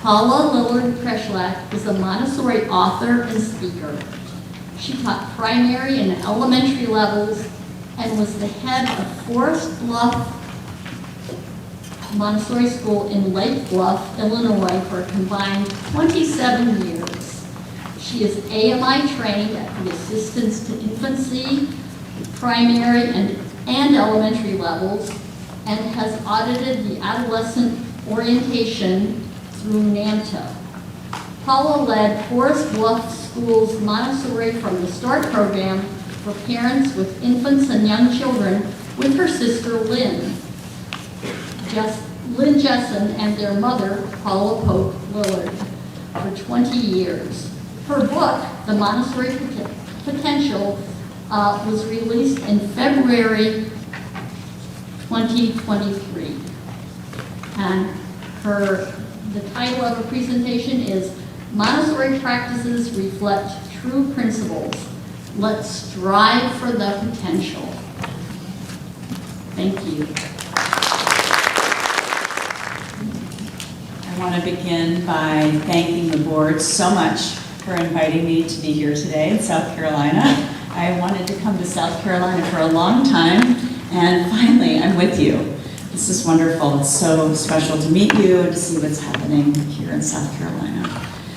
Paula Lillard-Kreschlak is a Montessori author and speaker. She taught primary and elementary levels and was the head of Forest Bluff Montessori School in Lake Bluff, Illinois for a combined 27 years. She is AMI trained at the Assistance to Infancy, primary and elementary levels, and has audited the adolescent orientation through NAMTA. Paula led Forest Bluff School's Montessori from the Start program for parents with infants and young children with her sister Lynn Jessen and their mother, Paula Pope Lillard, for 20 years. Her book, The Montessori Potential, was released in February 2023. And the title of her presentation is Montessori Practices Reflect True Principles. Let's strive for the potential. Thank you. I want to begin by thanking the board so much for inviting me to be here today in South Carolina. I wanted to come to South Carolina for a long time, and finally I'm with you. This is wonderful. It's so special to meet you and to see what's happening here in South Carolina.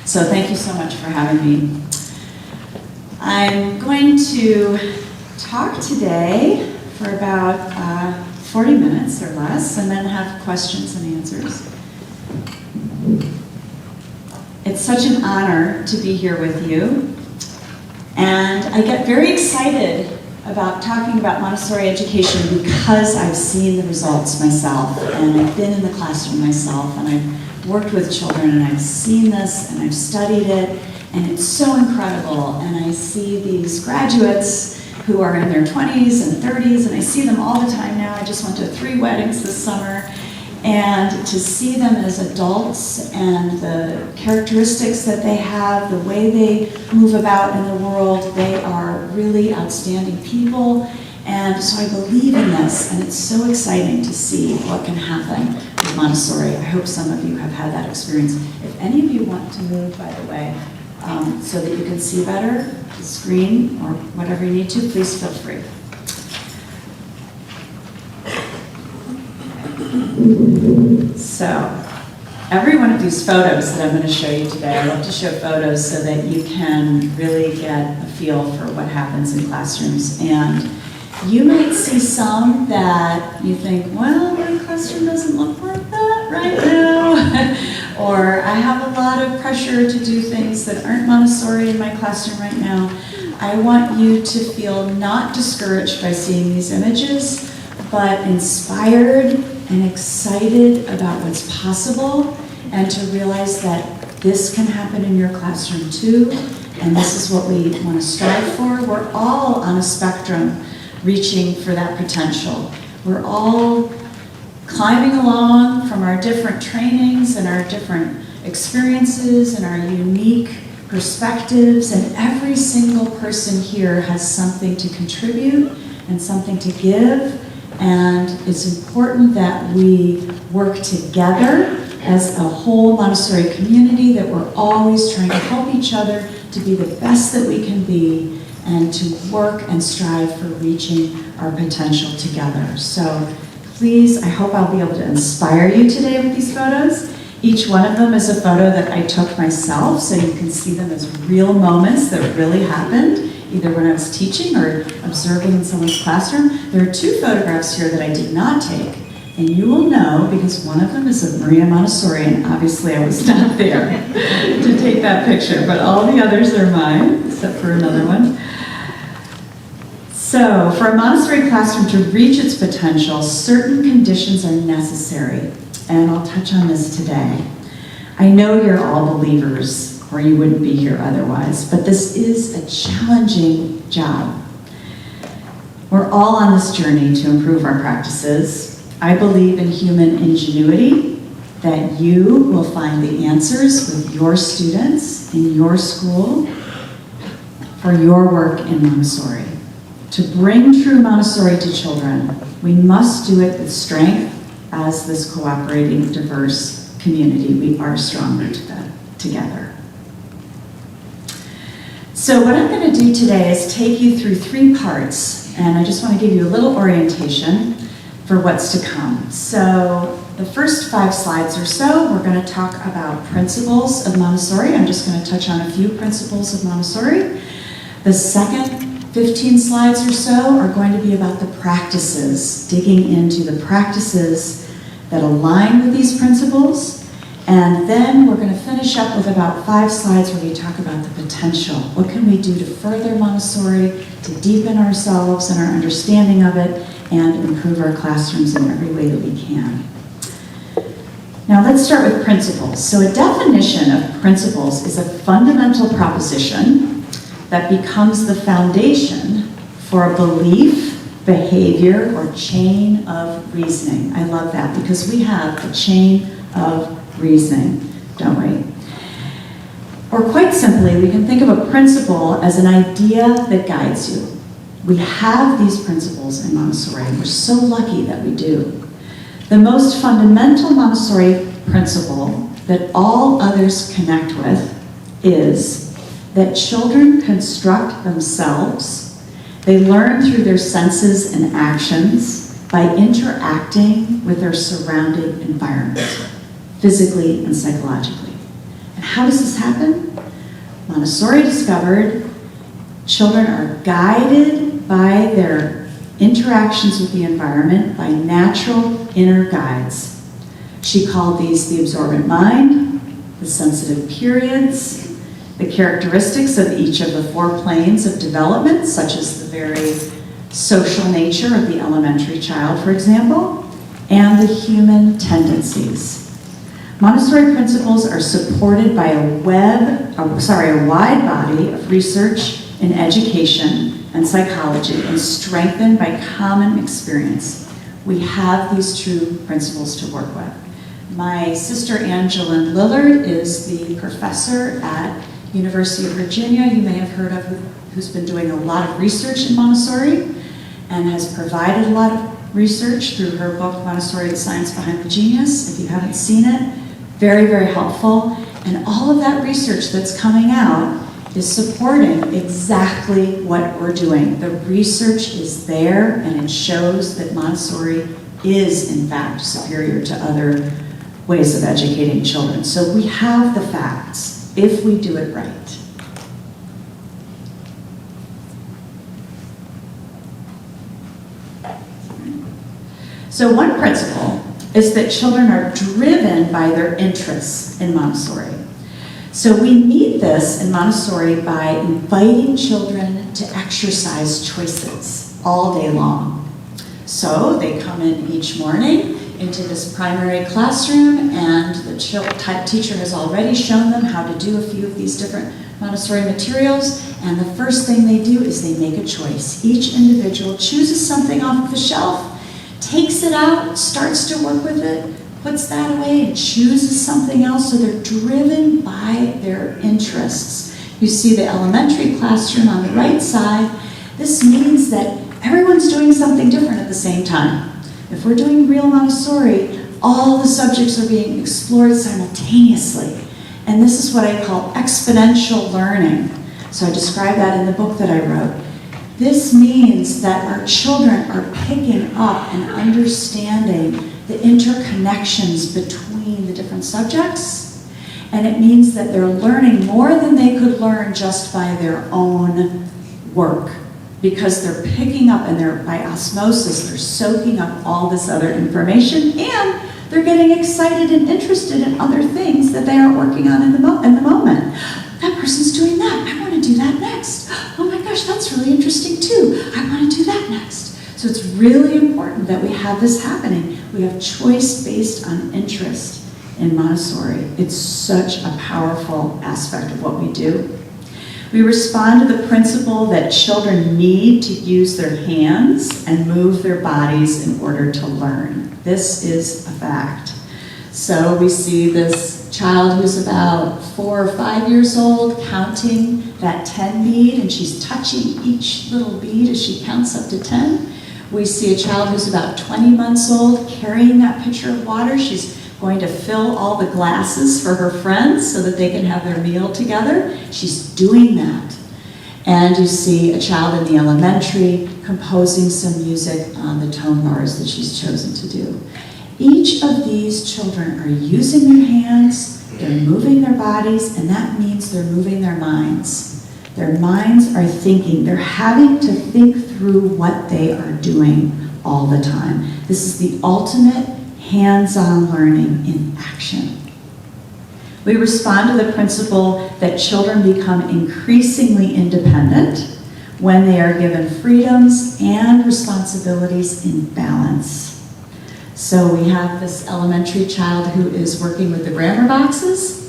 So thank you so much for having me. I'm going to talk today for about 40 minutes or less, and then have questions and answers. It's such an honor to be here with you, and I get very excited about talking about Montessori education because I've seen the results myself, and I've been in the classroom myself, and I've worked with children, and I've seen this, and I've studied it, and it's so incredible. And I see these graduates who are in their 20s and 30s, and I see them all the time now. I just went to 3 weddings this summer, and to see them as adults and the characteristics that they have, the way they move about in the world, they are really outstanding people. And so I believe in this, and it's so exciting to see what can happen with Montessori. I hope some of you have had that experience. If any of you want to move, by the way, so that you can see better, the screen or whatever you need to, please feel free. So, every one of these photos that I'm going to show you today, I love to show photos so that you can really get a feel for what happens in classrooms. And you might see some that you think, well, my classroom doesn't look like that right now. Or I have a lot of pressure to do things that aren't Montessori in my classroom right now. I want you to feel not discouraged by seeing these images, but inspired and excited about what's possible, and to realize that this can happen in your classroom too, and this is what we want to strive for. We're all on a spectrum reaching for that potential. We're all climbing along from our different trainings and our different experiences and our unique perspectives, and every single person here has something to contribute and something to give. And it's important that we work together as a whole Montessori community, that we're always trying to help each other to be the best that we can be, and to work and strive for reaching our potential together. So please, I hope I'll be able to inspire you today with these photos. Each one of them is a photo that I took myself, so you can see them as real moments that really happened, either when I was teaching or observing in someone's classroom. There are 2 photographs here that I did not take, and you will know because one of them is of Maria Montessori, and obviously I was not there to take that picture, but all the others are mine, except for another one. So, for a Montessori classroom to reach its potential, certain conditions are necessary, and I'll touch on this today. I know you're all believers, or you wouldn't be here otherwise, but this is a challenging job. We're all on this journey to improve our practices. I believe in human ingenuity, that you will find the answers with your students in your school for your work in Montessori. To bring true Montessori to children, we must do it with strength as this cooperating, diverse community. We are stronger together. So what I'm going to do today is take you through 3 parts, and I just want to give you a little orientation for what's to come. So the first 5 slides or so, we're going to talk about principles of Montessori. I'm just going to touch on a few principles of Montessori. The second 15 slides or so are going to be about the practices, digging into the practices that align with these principles. And then we're going to finish up with about 5 slides where we talk about the potential. What can we do to further Montessori, to deepen ourselves and our understanding of it, and improve our classrooms in every way that we can. Now let's start with principles. So a definition of principles is a fundamental proposition that becomes the foundation for a belief, behavior, or chain of reasoning. I love that because we have a chain of reasoning, don't we? Or quite simply, we can think of a principle as an idea that guides you. We have these principles in Montessori, and we're so lucky that we do. The most fundamental Montessori principle that all others connect with is that children construct themselves. They learn through their senses and actions by interacting with their surrounding environment, physically and psychologically. And how does this happen? Montessori discovered children are guided by their interactions with the environment by natural inner guides. She called these the absorbent mind, the sensitive periods, the characteristics of each of the 4 planes of development, such as the very social nature of the elementary child, for example, and the human tendencies. Montessori principles are supported by a wide body of research in education and psychology and strengthened by common experience. We have these true principles to work with. My sister Angeline Lillard is the professor at University of Virginia, you may have heard of, who's been doing a lot of research in Montessori and has provided a lot of research through her book, Montessori, the Science Behind the Genius. If you haven't seen it, very, very helpful. And all of that research that's coming out is supporting exactly what we're doing. The research is there, and it shows that Montessori is, in fact, superior to other ways of educating children. So we have the facts, if we do it right. So one principle is that children are driven by their interests in Montessori. So we meet this in Montessori by inviting children to exercise choices all day long. So they come in each morning into this primary classroom, and the teacher has already shown them how to do a few of these different Montessori materials, and the first thing they do is they make a choice. Each individual chooses something off of the shelf, takes it out, starts to work with it, puts that away, and chooses something else, so they're driven by their interests. You see the elementary classroom on the right side. This means that everyone's doing something different at the same time. If we're doing real Montessori, all the subjects are being explored simultaneously. And this is what I call exponential learning. So I describe that in the book that I wrote. This means that our children are picking up and understanding the interconnections between the different subjects. And it means that they're learning more than they could learn just by their own work, because they're picking up and they're, by osmosis, they're soaking up all this other information, and they're getting excited and interested in other things that they are working on in the moment. That person's doing that. I want to do that next. Oh my gosh, that's really interesting too. I want to do that next. So it's really important that we have this happening. We have choice based on interest in Montessori. It's such a powerful aspect of what we do. We respond to the principle that children need to use their hands and move their bodies in order to learn. This is a fact. So we see this child who's about 4 or 5 years old counting that 10 bead, and she's touching each little bead as she counts up to 10. We see a child who's about 20 months old carrying that pitcher of water. She's going to fill all the glasses for her friends so that they can have their meal together. She's doing that. And you see a child in the elementary composing some music on the tone bars that she's chosen to do. Each of these children are using their hands, they're moving their bodies, and that means they're moving their minds. Their minds are thinking, they're having to think through what they are doing all the time. This is the ultimate hands-on learning in action. We respond to the principle that children become increasingly independent when they are given freedoms and responsibilities in balance. So we have this elementary child who is working with the grammar boxes,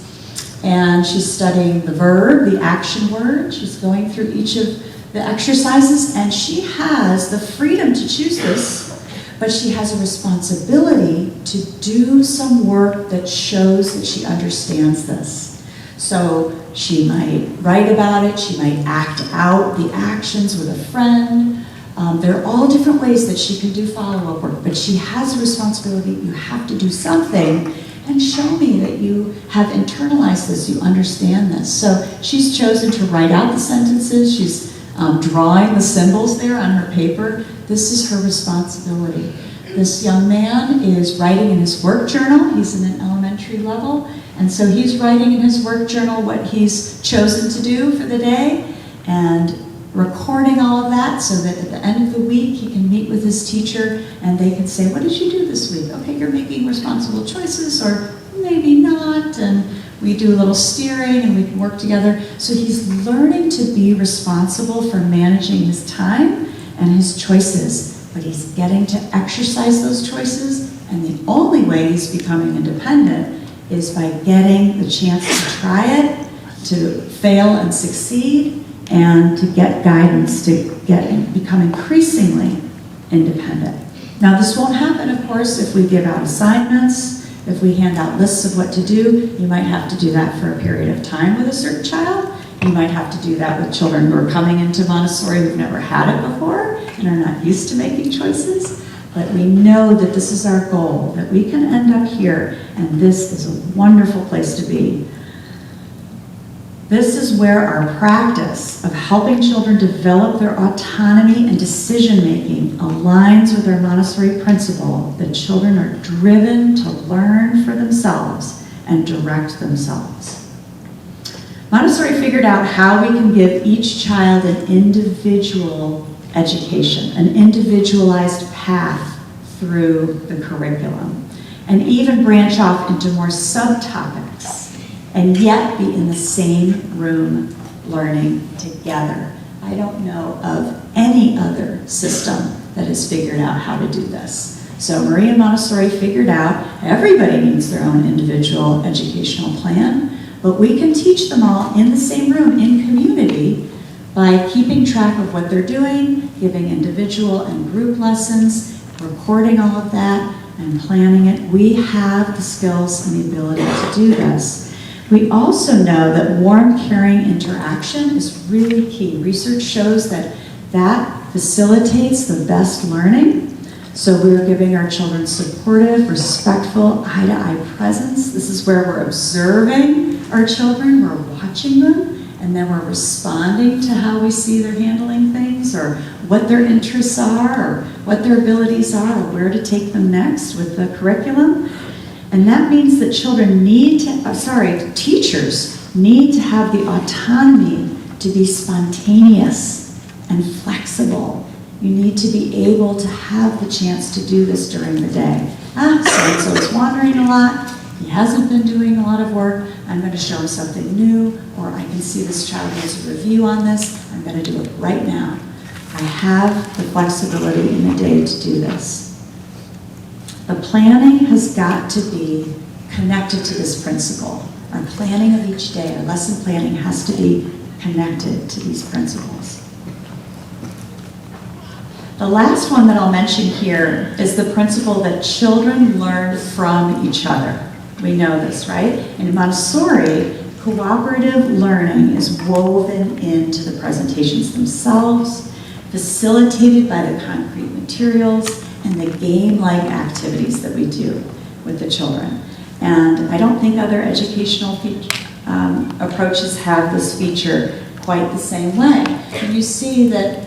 and she's studying the verb, the action word. She's going through each of the exercises, and she has the freedom to choose this, but she has a responsibility to do some work that shows that she understands this. So she might write about it, she might act out the actions with a friend. There are all different ways that she can do follow-up work, but she has a responsibility. You have to do something and show me that you have internalized this, you understand this. So she's chosen to write out the sentences. She's drawing the symbols there on her paper. This is her responsibility. This young man is writing in his work journal. He's in an elementary level, and so he's writing in his work journal what he's chosen to do for the day and recording all of that so that at the end of the week he can meet with his teacher and they can say, what did you do this week? Okay, you're making responsible choices, or maybe not, and we do a little steering and we can work together. So he's learning to be responsible for managing his time and his choices, but he's getting to exercise those choices, and the only way he's becoming independent is by getting the chance to try it, to fail and succeed, and to get guidance to become increasingly independent. Now, this won't happen, of course, if we give out assignments, if we hand out lists of what to do. You might have to do that for a period of time with a certain child. You might have to do that with children who are coming into Montessori who've never had it before and are not used to making choices. But we know that this is our goal, that we can end up here, and this is a wonderful place to be. This is where our practice of helping children develop their autonomy and decision-making aligns with our Montessori principle that children are driven to learn for themselves and direct themselves. Montessori figured out how we can give each child an individual education, an individualized path through the curriculum, and even branch off into more subtopics, and yet be in the same room learning together. I don't know of any other system that has figured out how to do this. So Maria Montessori figured out everybody needs their own individual educational plan, but we can teach them all in the same room, in community, by keeping track of what they're doing, giving individual and group lessons, recording all of that, and planning it. We have the skills and the ability to do this. We also know that warm, caring interaction is really key. Research shows that that facilitates the best learning. So we're giving our children supportive, respectful, eye-to-eye presence. This is where we're observing our children, we're watching them, and then we're responding to how we see they're handling things, or what their interests are, or what their abilities are, or where to take them next with the curriculum. And that means that teachers need to have the autonomy to be spontaneous and flexible. You need to be able to have the chance to do this during the day. So-and-so is wandering a lot. He hasn't been doing a lot of work. I'm going to show him something new, or I can see this child needs a review on this. I'm going to do it right now. I have the flexibility in the day to do this. The planning has got to be connected to this principle. Our planning of each day, our lesson planning, has to be connected to these principles. The last one that I'll mention here is the principle that children learn from each other. We know this, right? In Montessori, cooperative learning is woven into the presentations themselves, facilitated by the concrete materials and the game-like activities that we do with the children. And I don't think other educational approaches have this feature quite the same way. And you see that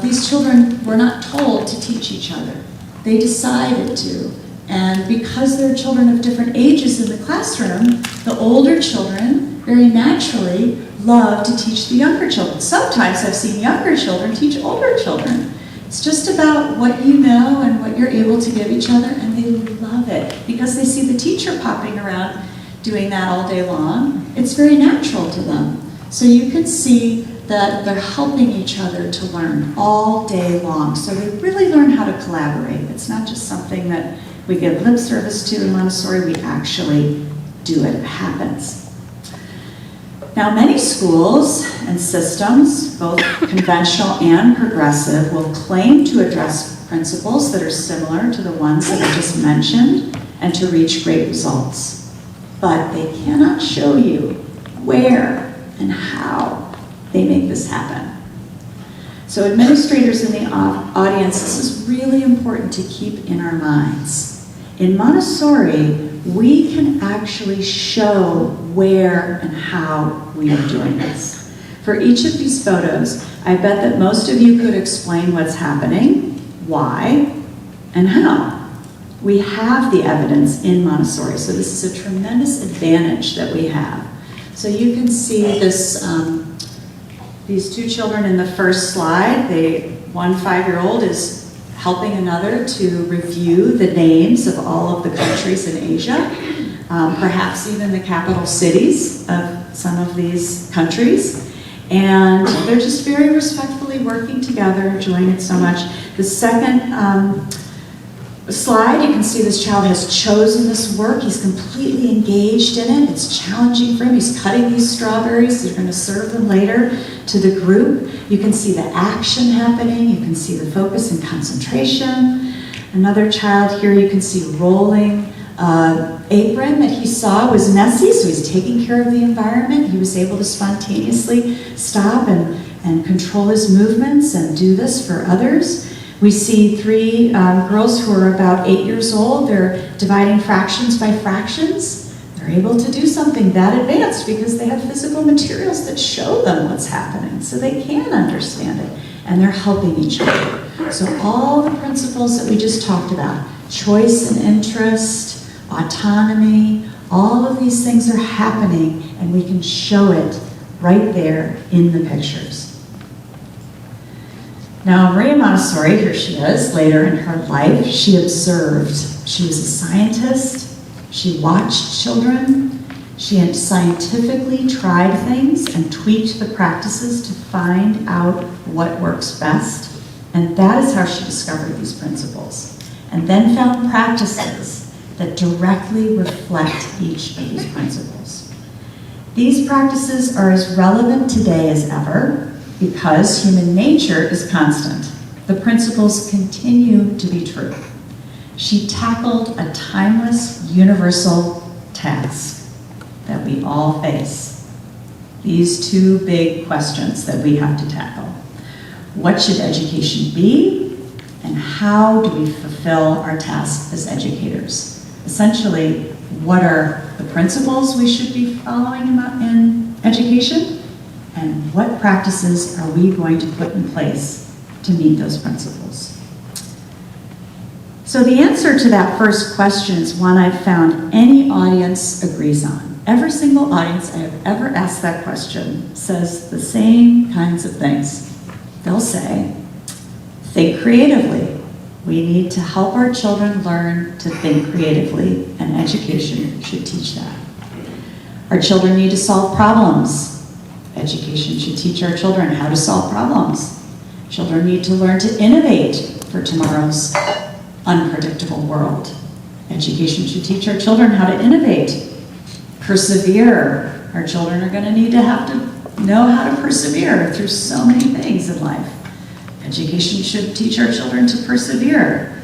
these children were not told to teach each other. They decided to. And because there are children of different ages in the classroom, the older children very naturally love to teach the younger children. Sometimes I've seen younger children teach older children. It's just about what you know and what you're able to give each other, and they love it because they see the teacher popping around doing that all day long. It's very natural to them. So you can see that they're helping each other to learn all day long. So they really learn how to collaborate. It's not just something that we give lip service to in Montessori, we actually do it. It happens. Now, many schools and systems, both conventional and progressive, will claim to address principles that are similar to the ones that I just mentioned and to reach great results. But they cannot show you where and how they make this happen. So administrators in the audience, this is really important to keep in our minds. In Montessori, we can actually show where and how we are doing this. For each of these photos, I bet that most of you could explain what's happening, why, and how. We have the evidence in Montessori, so this is a tremendous advantage that we have. So you can see this, these two children in the first slide. One 5-year-old is helping another to review the names of all of the countries in Asia, perhaps even the capital cities of some of these countries. And they're just very respectfully working together, enjoying it so much. The second slide, you can see this child has chosen this work. He's completely engaged in it. It's challenging for him. He's cutting these strawberries. They're going to serve them later to the group. You can see the action happening. You can see the focus and concentration. Another child here, you can see rolling apron that he saw was messy, so he's taking care of the environment. He was able to spontaneously stop and control his movements and do this for others. We see 3 girls who are about 8 years old. They're dividing fractions by fractions. They're able to do something that advanced because they have physical materials that show them what's happening, so they can understand it, and they're helping each other. So all the principles that we just talked about, choice and interest, autonomy, all of these things are happening, and we can show it right there in the pictures. Now, Maria Montessori, here she is, later in her life, she observed. She was a scientist. She watched children. She had scientifically tried things and tweaked the practices to find out what works best. And that is how she discovered these principles. And then found practices that directly reflect each of these principles. These practices are as relevant today as ever, because human nature is constant. The principles continue to be true. She tackled a timeless, universal task that we all face. These 2 big questions that we have to tackle. What should education be? And how do we fulfill our task as educators? Essentially, what are the principles we should be following in education? And what practices are we going to put in place to meet those principles? So the answer to that first question is one I've found any audience agrees on. Every single audience I have ever asked that question says the same kinds of things. They'll say, think creatively. We need to help our children learn to think creatively, and education should teach that. Our children need to solve problems. Education should teach our children how to solve problems. Children need to learn to innovate for tomorrow's unpredictable world. Education should teach our children how to innovate. Persevere. Our children are going to need to have to know how to persevere through so many things in life. Education should teach our children to persevere.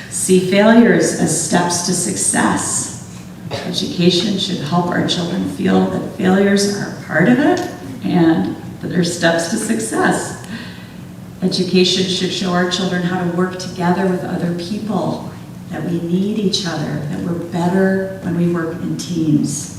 See failures as steps to success. Education should help our children feel that failures are part of it and that they're steps to success. Education should show our children how to work together with other people that we need each other, that we're better when we work in teams.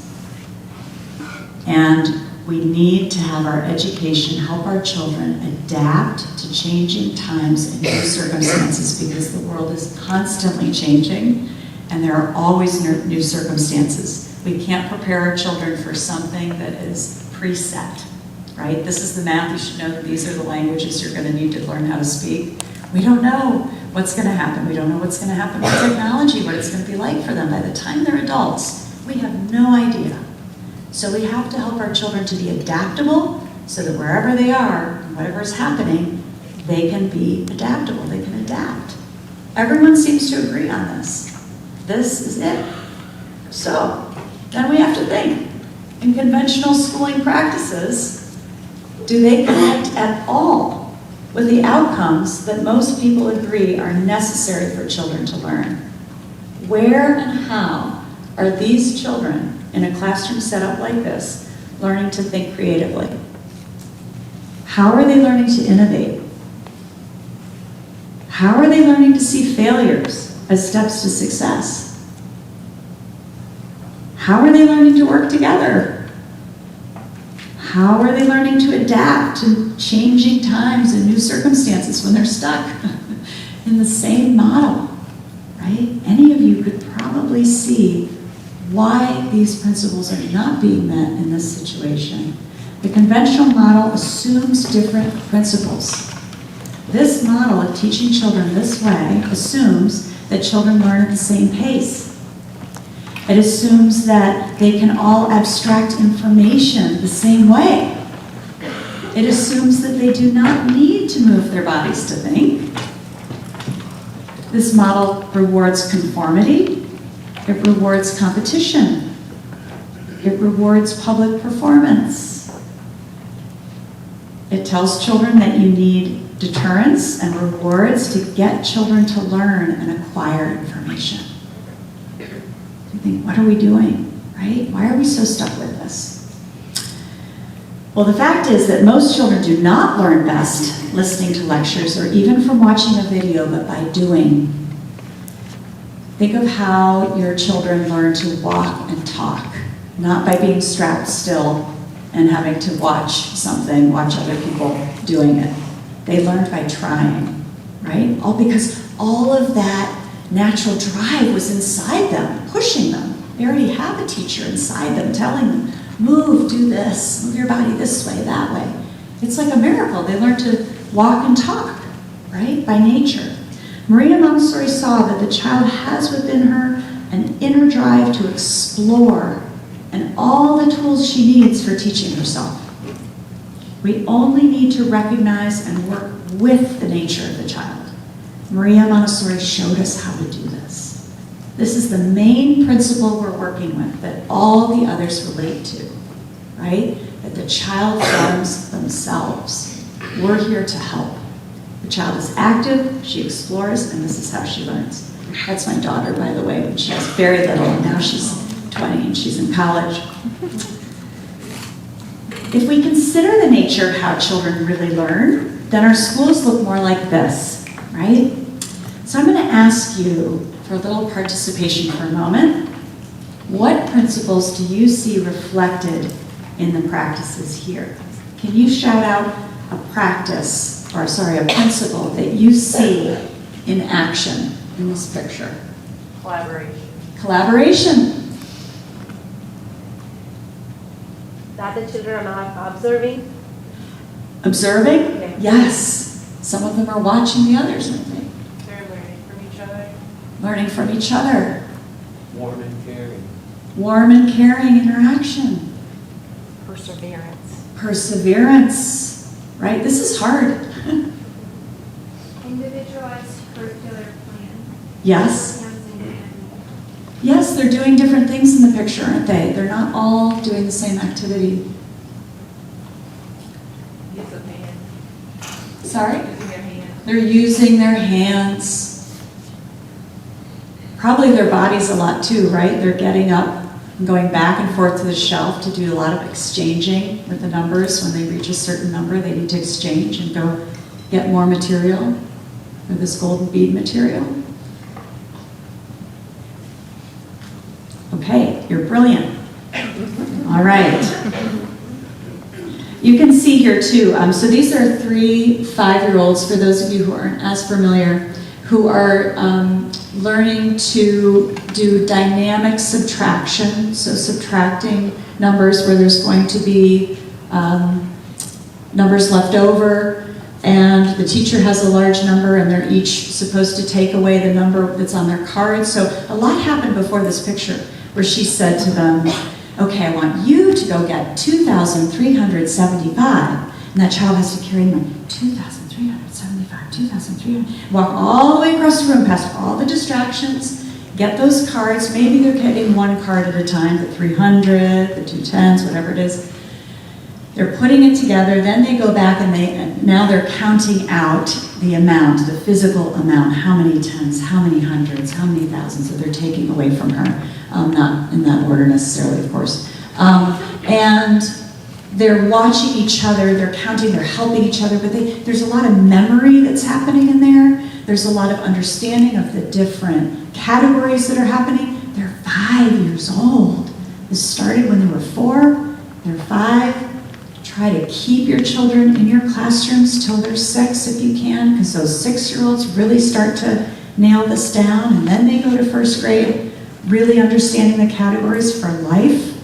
And we need to have our education help our children adapt to changing times and new circumstances, because the world is constantly changing and there are always new circumstances. We can't prepare our children for something that is preset, right? This is the math, you should know that these are the languages you're going to need to learn how to speak. We don't know what's going to happen. We don't know what's going to happen with technology, what it's going to be like for them by the time they're adults. We have no idea. So we have to help our children to be adaptable so that wherever they are, whatever is happening, they can be adaptable, they can adapt. Everyone seems to agree on this. This is it. So then we have to think, in conventional schooling practices, do they connect at all with the outcomes that most people agree are necessary for children to learn? Where and how are these children in a classroom setup like this learning to think creatively? How are they learning to innovate? How are they learning to see failures as steps to success? How are they learning to work together? How are they learning to adapt to changing times and new circumstances when they're stuck in the same model, right? Any of you could probably see why these principles are not being met in this situation. The conventional model assumes different principles. This model of teaching children this way assumes that children learn at the same pace. It assumes that they can all abstract information the same way. It assumes that they do not need to move their bodies to think. This model rewards conformity. It rewards competition. It rewards public performance. It tells children that you need deterrence and rewards to get children to learn and acquire information. You think, what are we doing, right? Why are we so stuck with this? Well, the fact is that most children do not learn best listening to lectures or even from watching a video, but by doing. Think of how your children learn to walk and talk, not by being strapped still and having to watch something, watch other people doing it. They learned by trying, right? All because all of that natural drive was inside them, pushing them. They already have a teacher inside them telling them, move, do this, move your body this way, that way. It's like a miracle. They learn to walk and talk, right, by nature. Maria Montessori saw that the child has within her an inner drive to explore and all the tools she needs for teaching herself. We only need to recognize and work with the nature of the child. Maria Montessori showed us how to do this. This is the main principle we're working with that all the others relate to, right? That the child forms themselves. We're here to help. The child is active, she explores, and this is how she learns. That's my daughter, by the way, when she was very little, and now she's 20 and she's in college. If we consider the nature of how children really learn, then our schools look more like this, right? So I'm going to ask you for a little participation for a moment. What principles do you see reflected in the practices here? Can you shout out a principle that you see in action in this picture? Collaboration. Collaboration. That the children are observing. Observing? Okay. Yes. Some of them are watching the others, I think. They're learning from each other. Learning from each other. Warm and caring. Warm and caring interaction. Perseverance. Perseverance. Right? This is hard. Individualized curricular plan. Yes. Enhancing Yes, they're doing different things in the picture, aren't they? They're not all doing the same activity. Use of hand. Sorry? Using their hand. They're using their hands. Probably their bodies a lot too, right? They're getting up and going back and forth to the shelf to do a lot of exchanging with the numbers. When they reach a certain number, they need to exchange and go get more material for this golden bead material. You're brilliant. All right. You can see here too, so these are 3 5-year-olds, for those of you who aren't as familiar, who are learning to do dynamic subtraction, so subtracting numbers where there's going to be numbers left over, and the teacher has a large number and they're each supposed to take away the number that's on their card. So a lot happened before this picture where she said to them, okay, I want you to go get 2,375. And that child has to carry them 2,375, 2,300. Walk all the way across the room past all the distractions, get those cards. Maybe they're getting 1 card at a time, the 300, the 210s, whatever it is. They're putting it together, then they go back and now they're counting out the amount, the physical amount, how many tens, how many hundreds, how many thousands that they're taking away from her. Not in that order necessarily, of course. And they're watching each other, they're counting, they're helping each other, but there's a lot of memory that's happening in there. There's a lot of understanding of the different categories that are happening. They're 5 years old. This started when they were 4, they're 5. Try to keep your children in your classrooms till they're 6 if you can, because those 6-year-olds really start to nail this down, and then they go to 1st grade, really understanding the categories for life.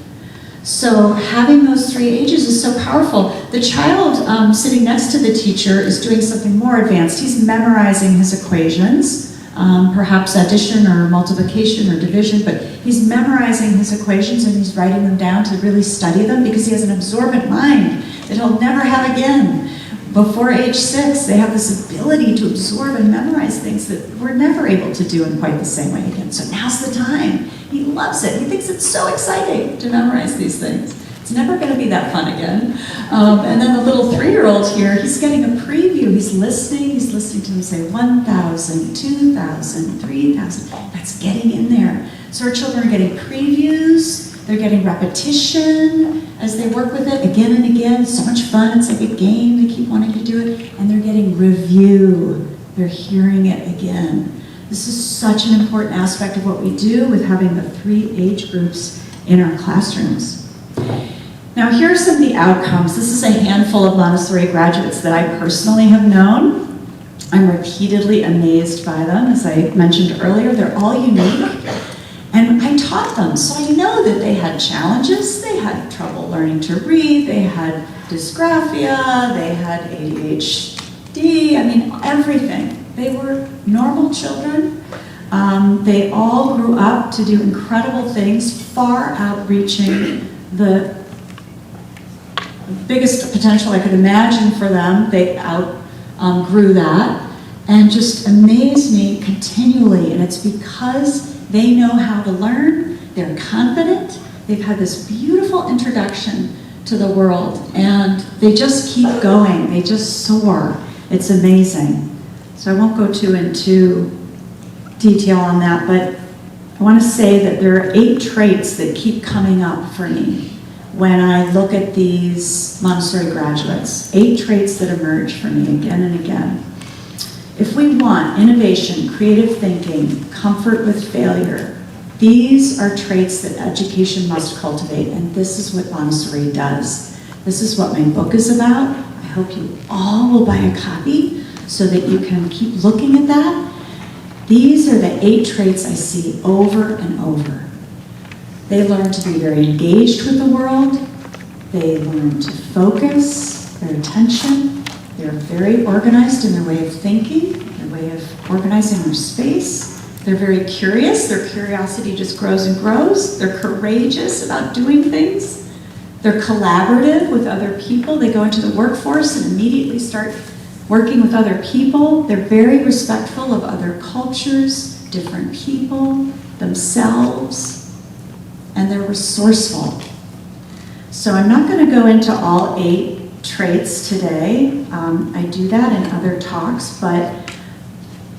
So having those 3 ages is so powerful. The child sitting next to the teacher is doing something more advanced. He's memorizing his equations, perhaps addition or multiplication or division, but he's memorizing his equations and he's writing them down to really study them because he has an absorbent mind that he'll never have again. Before age 6, they have this ability to absorb and memorize things that we're never able to do in quite the same way again. So now's the time. He loves it. He thinks it's so exciting to memorize these things. It's never going to be that fun again. And then the little 3-year-old here, he's getting a preview. He's listening to them say 1,000, 2,000, 3,000. That's getting in there. So our children are getting previews. They're getting repetition as they work with it again and again. It's so much fun. It's like a game. They keep wanting to do it. And they're getting review. They're hearing it again. This is such an important aspect of what we do with having the 3 age groups in our classrooms. Now, here are some of the outcomes. This is a handful of Montessori graduates that I personally have known. I'm repeatedly amazed by them. As I mentioned earlier, they're all unique. And I taught them, so I know that they had challenges. They had trouble learning to read. They had dysgraphia. They had ADHD. I mean, everything. They were normal children. They all grew up to do incredible things, far outreaching the biggest potential I could imagine for them. They outgrew that and just amazed me continually. And it's because they know how to learn, they're confident, they've had this beautiful introduction to the world, and they just keep going, they just soar. It's amazing. So I won't go into detail on that, but I want to say that there are 8 traits that keep coming up for me when I look at these Montessori graduates. 8 traits that emerge for me again and again. If we want innovation, creative thinking, comfort with failure, these are traits that education must cultivate, and this is what Montessori does. This is what my book is about. I hope you all will buy a copy so that you can keep looking at that. These are the 8 traits I see over and over. They learn to be very engaged with the world. They learn to focus their attention. They're very organized in their way of thinking, their way of organizing their space. They're very curious. Their curiosity just grows and grows. They're courageous about doing things. They're collaborative with other people. They go into the workforce and immediately start working with other people. They're very respectful of other cultures, different people, themselves, and they're resourceful. So I'm not going to go into all 8 traits today. I do that in other talks, but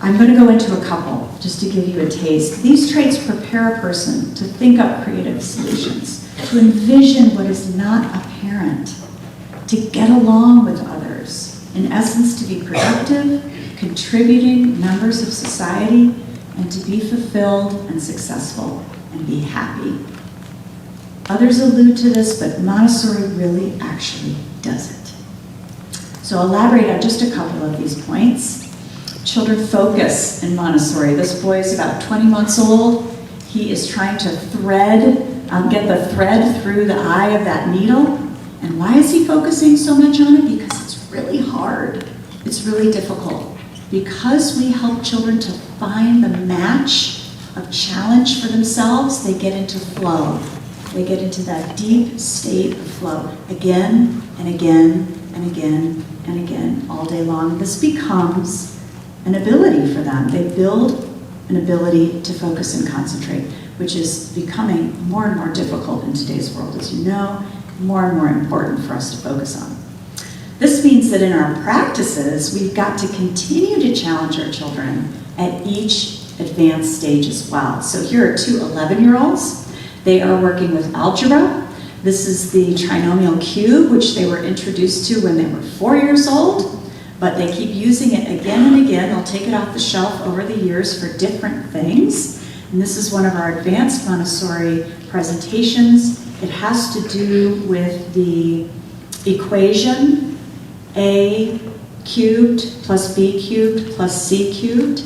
I'm going to go into a couple just to give you a taste. These traits prepare a person to think up creative solutions, to envision what is not apparent, to get along with others, in essence, to be productive, contributing members of society, and to be fulfilled and successful and be happy. Others allude to this, but Montessori really actually does it. So I'll elaborate on just a couple of these points. Children focus in Montessori. This boy is about 20 months old. He is trying to get the thread through the eye of that needle. And why is he focusing so much on it? Because it's really hard. It's really difficult. Because we help children to find the match of challenge for themselves, they get into flow. They get into that deep state of flow again and again and again and again all day long. This becomes an ability for them. They build an ability to focus and concentrate, which is becoming more and more difficult in today's world, as you know, more and more important for us to focus on. This means that in our practices, we've got to continue to challenge our children at each advanced stage as well. So here are two 11-year-olds. They are working with algebra. This is the trinomial cube, which they were introduced to when they were 4 years old. But they keep using it again and again. They'll take it off the shelf over the years for different things. And this is one of our advanced Montessori presentations. It has to do with the equation A cubed plus B cubed plus C cubed.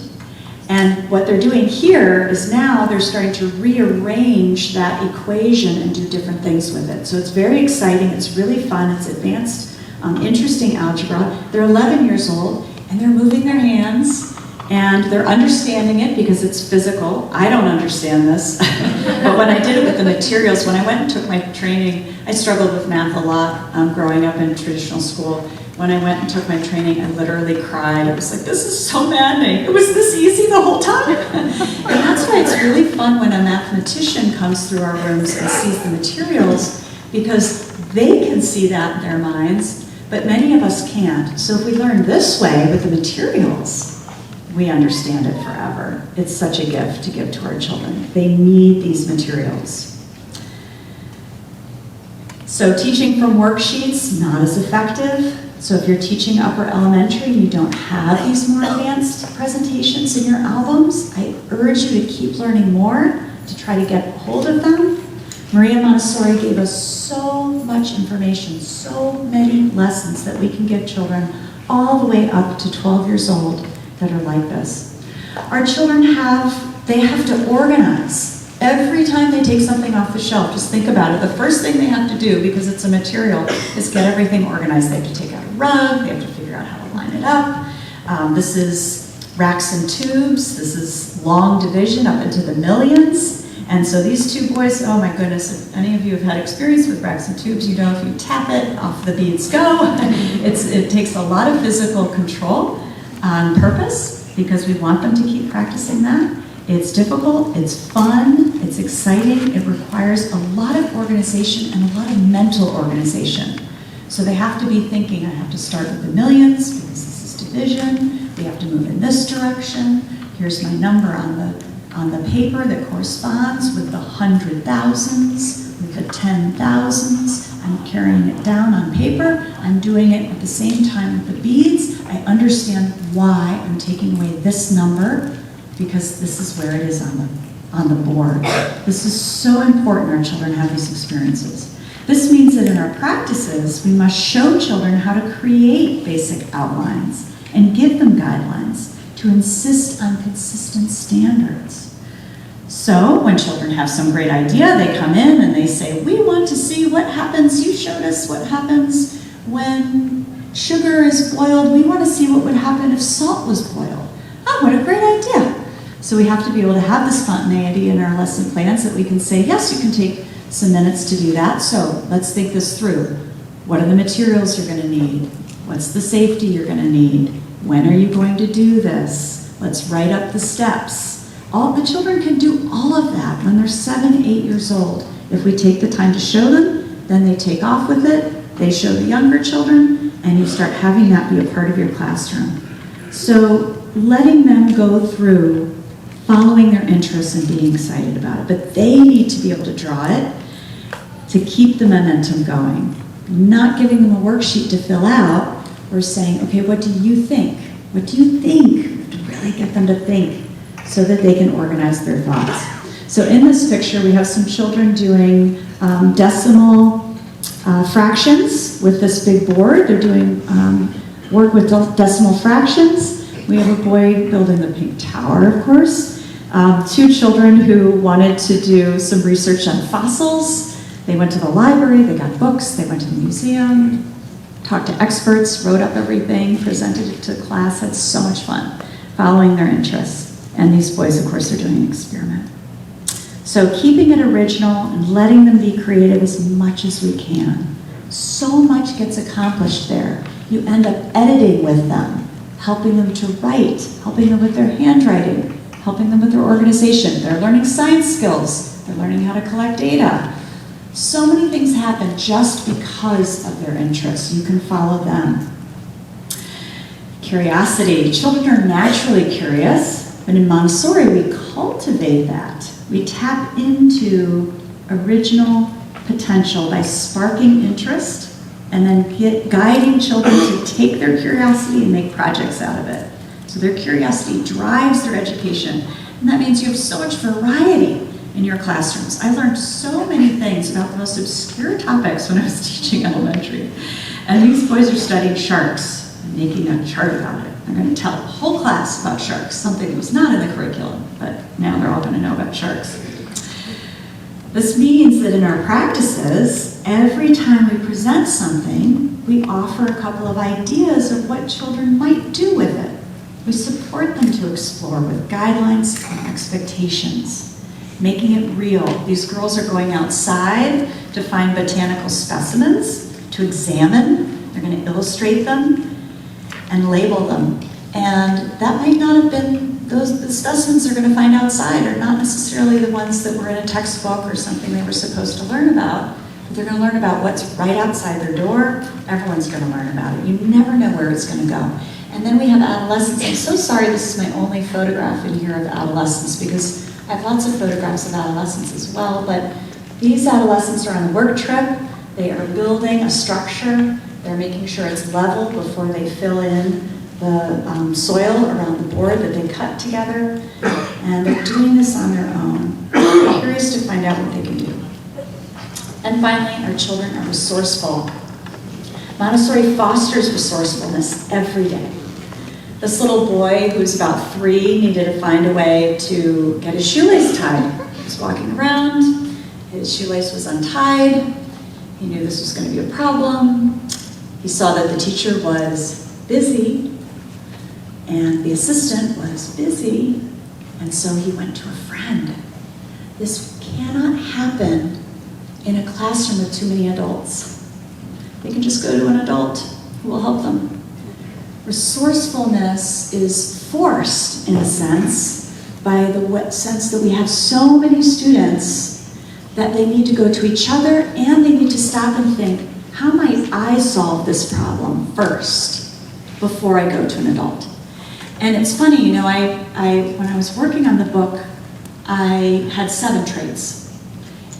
And what they're doing here is now they're starting to rearrange that equation and do different things with it. So it's very exciting. It's really fun. It's advanced interesting algebra. They're 11 years old and they're moving their hands and they're understanding it because it's physical. I don't understand this, but when I did it with the materials, when I went and took my training, I struggled with math a lot growing up in traditional school. When I went and took my training, I literally cried. I was like, this is so maddening. It was this easy the whole time. And that's why it's really fun when a mathematician comes through our rooms and sees the materials, because they can see that in their minds, but many of us can't. So if we learn this way with the materials, we understand it forever. It's such a gift to give to our children. They need these materials. So teaching from worksheets, not as effective. So if you're teaching upper elementary and you don't have these more advanced presentations in your albums, I urge you to keep learning more, to try to get hold of them. Maria Montessori gave us so much information, so many lessons that we can give children all the way up to 12 years old that are like this. Our children have to organize. Every time they take something off the shelf, just think about it. The first thing they have to do, because it's a material, is get everything organized. They have to take out a rug, they have to figure out how to line it up. This is racks and tubes. This is long division up into the millions. And so these two boys, oh my goodness, if any of you have had experience with racks and tubes, you know if you tap it, off the beads go. It takes a lot of physical control on purpose, because we want them to keep practicing that. It's difficult, it's fun, it's exciting, it requires a lot of organization and a lot of mental organization. So they have to be thinking, I have to start with the millions, because this is division, we have to move in this direction, here's my number on the paper that corresponds with the 100,000s, with the 10,000s. I'm carrying it down on paper. I'm doing it at the same time with the beads. I understand why I'm taking away this number, because this is where it is on the board. This is so important our children have these experiences. This means that in our practices, we must show children how to create basic outlines and give them guidelines to insist on consistent standards. So when children have some great idea, they come in and they say, we want to see what happens. You showed us what happens when sugar is boiled. We want to see what would happen if salt was boiled. Oh, what a great idea. So we have to be able to have the spontaneity in our lesson plans that we can say, yes, you can take some minutes to do that. So let's think this through. What are the materials you're going to need? What's the safety you're going to need? When are you going to do this? Let's write up the steps. All the children can do all of that when they're 7, 8 years old. If we take the time to show them, then they take off with it. They show the younger children, and you start having that be a part of your classroom. So letting them go through following their interests and being excited about it. But they need to be able to draw it to keep the momentum going. Not giving them a worksheet to fill out. We're saying, okay, what do you think? What do you think? To really get them to think so that they can organize their thoughts. So in this picture, we have some children doing decimal fractions with this big board. They're doing work with decimal fractions. We have a boy building the pink tower, of course. 2 children who wanted to do some research on fossils. They went to the library, they got books, they went to the museum, talked to experts, wrote up everything, presented it to class. Had so much fun following their interests. And these boys, of course, are doing an experiment. So keeping it original and letting them be creative as much as we can. So much gets accomplished there. You end up editing with them, helping them to write, helping them with their handwriting, helping them with their organization. They're learning science skills. They're learning how to collect data. So many things happen just because of their interests. You can follow them. Curiosity. Children are naturally curious, but in Montessori, we cultivate that. We tap into original potential by sparking interest and then guiding children to take their curiosity and make projects out of it. So their curiosity drives their education. And that means you have so much variety in your classrooms. I learned so many things about the most obscure topics when I was teaching elementary. And these boys are studying sharks and making a chart about it. I'm going to tell the whole class about sharks, something that was not in the curriculum, but now they're all going to know about sharks. This means that in our practices, every time we present something, we offer a couple of ideas of what children might do with it. We support them to explore with guidelines and expectations, making it real. These girls are going outside to find botanical specimens, to examine. They're going to illustrate them and label them. And that might not have been, the specimens they're going to find outside are not necessarily the ones that were in a textbook or something they were supposed to learn about. But they're going to learn about what's right outside their door. Everyone's going to learn about it. You never know where it's going to go. And then we have adolescents. I'm so sorry this is my only photograph in here of adolescents because I have lots of photographs of adolescents as well, but these adolescents are on a work trip. They are building a structure. They're making sure it's level before they fill in the soil around the board that they cut together. And they're doing this on their own. I'm curious to find out what they can do. And finally, our children are resourceful. Montessori fosters resourcefulness every day. This little boy, who's about 3, needed to find a way to get his shoelace tied. He was walking around, his shoelace was untied. He knew this was going to be a problem. He saw that the teacher was busy, and the assistant was busy, and so he went to a friend. This cannot happen in a classroom with too many adults. They can just go to an adult who will help them. Resourcefulness is forced, in a sense, by the sense that we have so many students that they need to go to each other and they need to stop and think, how might I solve this problem first before I go to an adult? And it's funny, you know, when I was working on the book, I had 7 traits.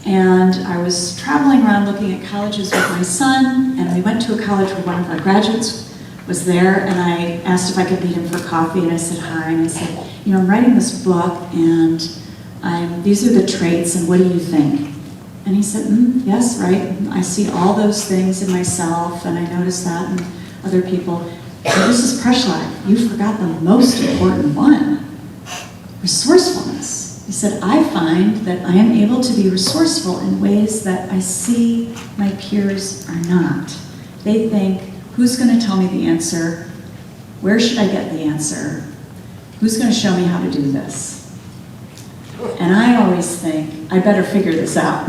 And I was traveling around looking at colleges with my son, and we went to a college where one of our graduates was there, and I asked if I could meet him for coffee, and I said hi, and I said, you know, I'm writing this book, and these are the traits, and what do you think? And he said, yes, right, I see all those things in myself, and I notice that in other people. But Mrs. Preschlag, you forgot the most important one, resourcefulness. He said, I find that I am able to be resourceful in ways that I see my peers are not. They think, who's going to tell me the answer? Where should I get the answer? Who's going to show me how to do this? And I always think, I better figure this out.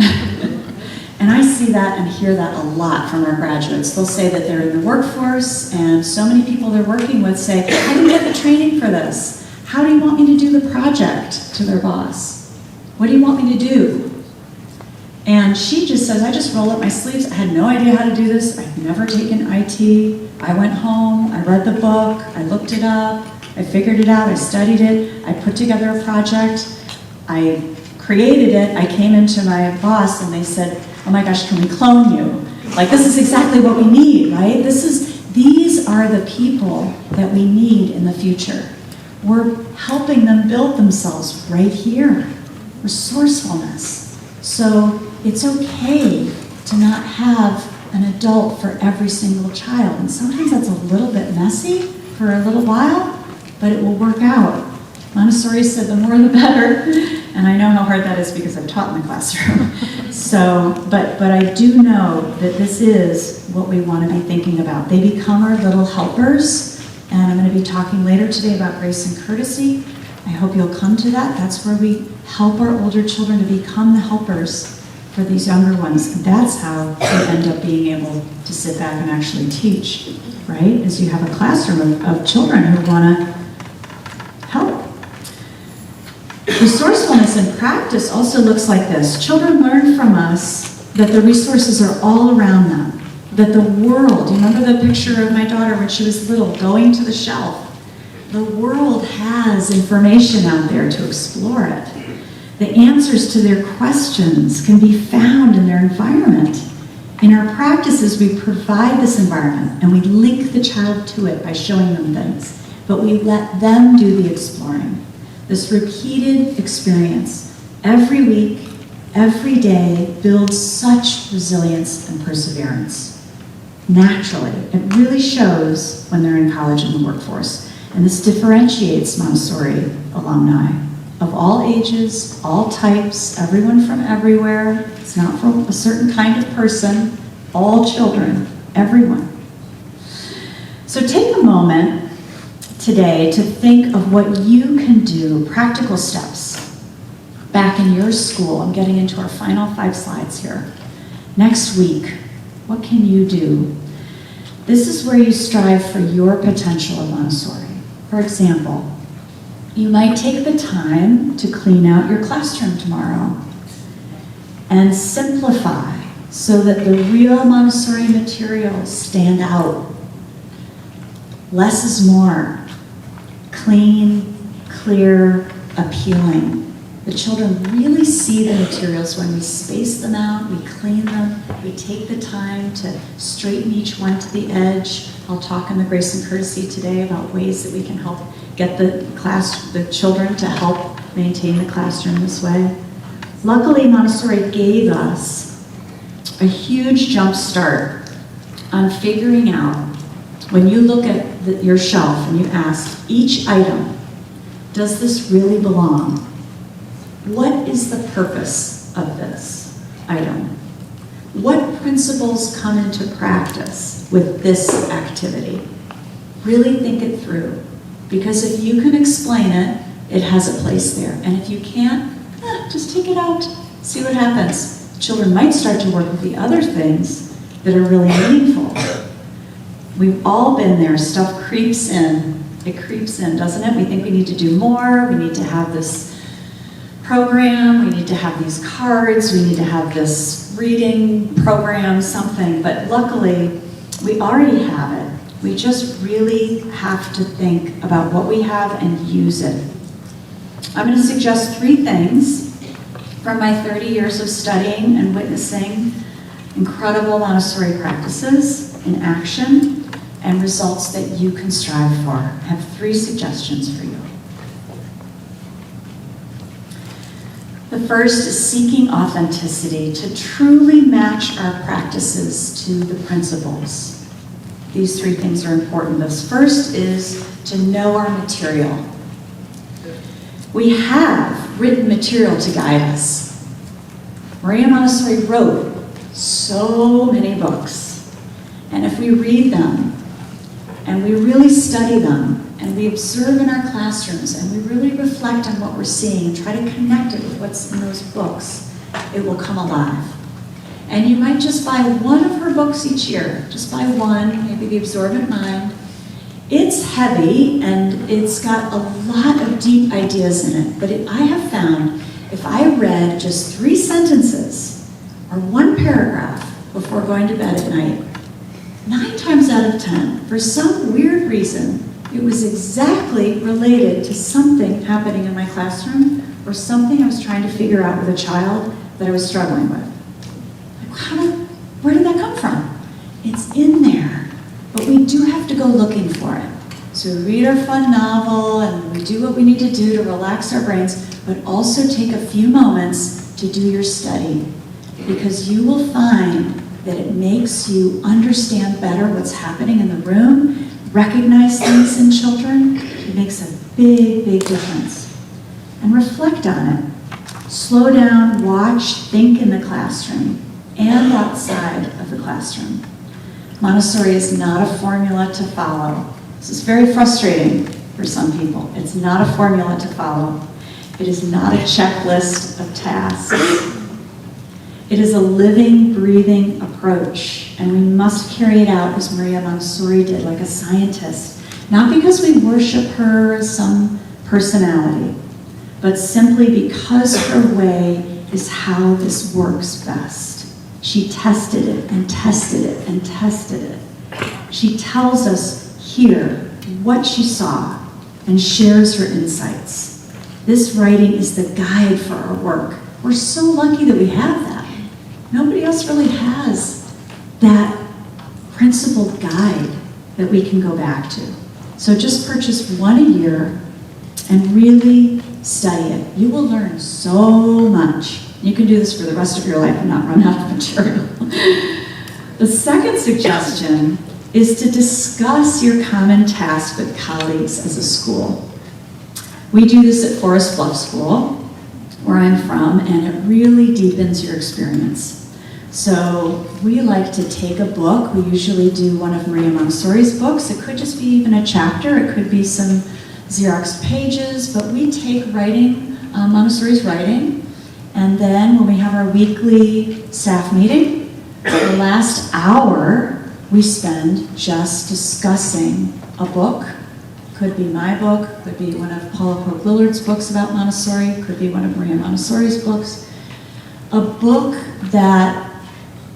And I see that and hear that a lot from our graduates. They'll say that they're in the workforce, and so many people they're working with say, I didn't get the training for this. How do you want me to do the project, to their boss? What do you want me to do? And she just says, I just roll up my sleeves. I had no idea how to do this. I've never taken IT. I went home, I read the book, I looked it up, I figured it out, I studied it, I put together a project, I created it, I came into my boss and they said, oh my gosh, can we clone you? Like, this is exactly what we need, right? These are the people that we need in the future. We're helping them build themselves right here. resourcefulness. So it's okay to not have an adult for every single child. And sometimes that's a little bit messy for a little while, but it will work out. Montessori said the more the better, and I know how hard that is because I've taught in the classroom. So, but I do know that this is what we want to be thinking about. They become our little helpers, and I'm going to be talking later today about grace and courtesy. I hope you'll come to that. That's where we help our older children to become the helpers for these younger ones. And that's how we end up being able to sit back and actually teach, right? Is you have a classroom of children who want to help. Resourcefulness in practice also looks like this. Children learn from us that the resources are all around them, that the world, you remember the picture of my daughter when she was little going to the shelf? The world has information out there to explore it. The answers to their questions can be found in their environment. In our practices, we provide this environment and we link the child to it by showing them things, but we let them do the exploring. This repeated experience every week, every day builds such resilience and perseverance. Naturally, it really shows when they're in college and the workforce. And this differentiates Montessori alumni of all ages, all types, everyone from everywhere. It's not for a certain kind of person, all children, everyone. So take a moment today to think of what you can do, practical steps, back in your school. I'm getting into our final 5 slides here. Next week, what can you do? This is where you strive for your potential of Montessori. For example, you might take the time to clean out your classroom tomorrow and simplify so that the real Montessori materials stand out. Less is more. Clean, clear, appealing. The children really see the materials when we space them out, we clean them, we take the time to straighten each one to the edge. I'll talk in the Grace and Courtesy today about ways that we can help get the children to help maintain the classroom this way. Luckily, Montessori gave us a huge jump start on figuring out, when you look at your shelf and you ask each item, does this really belong? What is the purpose of this item? What principles come into practice with this activity? Really think it through, because if you can explain it, it has a place there. And if you can't, just take it out, see what happens. Children might start to work with the other things that are really meaningful. We've all been there. Stuff creeps in. It creeps in, doesn't it? We think we need to do more. We need to have this program. We need to have these cards. We need to have this reading program, something. But luckily, we already have it. We just really have to think about what we have and use it. I'm going to suggest 3 things from my 30 years of studying and witnessing incredible Montessori practices in action and results that you can strive for. I have 3 suggestions for you. The first is seeking authenticity, to truly match our practices to the principles. These 3 things are important. The first is to know our material. We have written material to guide us. Maria Montessori wrote so many books. And if we read them, and we really study them, and we observe in our classrooms, and we really reflect on what we're seeing and try to connect it with what's in those books, it will come alive. And you might just buy one of her books each year, just buy one, maybe The Absorbent Mind. It's heavy, and it's got a lot of deep ideas in it, but I have found if I read just 3 sentences or 1 paragraph before going to bed at night, 9 times out of 10, for some weird reason, it was exactly related to something happening in my classroom or something I was trying to figure out with a child that I was struggling with. Like, where did that come from? It's in there, but we do have to go looking for it. So we read our fun novel and we do what we need to do to relax our brains. but also take a few moments to do your study, because you will find that it makes you understand better what's happening in the room, recognize things in children. It makes a big, big difference. And reflect on it. Slow down, watch, think in the classroom and outside of the classroom. Montessori is not a formula to follow. This is very frustrating for some people. It's not a formula to follow. It is not a checklist of tasks. It is a living, breathing approach, and we must carry it out as Maria Montessori did, like a scientist. Not because we worship her as some personality, but simply because her way is how this works best. She tested it and tested it and tested it. She tells us here what she saw and shares her insights. This writing is the guide for our work. We're so lucky that we have that. Nobody else really has that principled guide that we can go back to. So just purchase one a year and really study it. You will learn so much. You can do this for the rest of your life and not run out of material. The second suggestion is to discuss your common task with colleagues as a school. We do this at Forest Bluff School, where I'm from, and it really deepens your experience. So we like to take a book. We usually do one of Maria Montessori's books. It could just be even a chapter. It could be some Xerox pages, but we take writing, Montessori's writing, and then when we have our weekly staff meeting, the last hour we spend just discussing a book. Could be my book, could be one of Paula Polk-Lillard's books about Montessori, could be one of Maria Montessori's books. A book that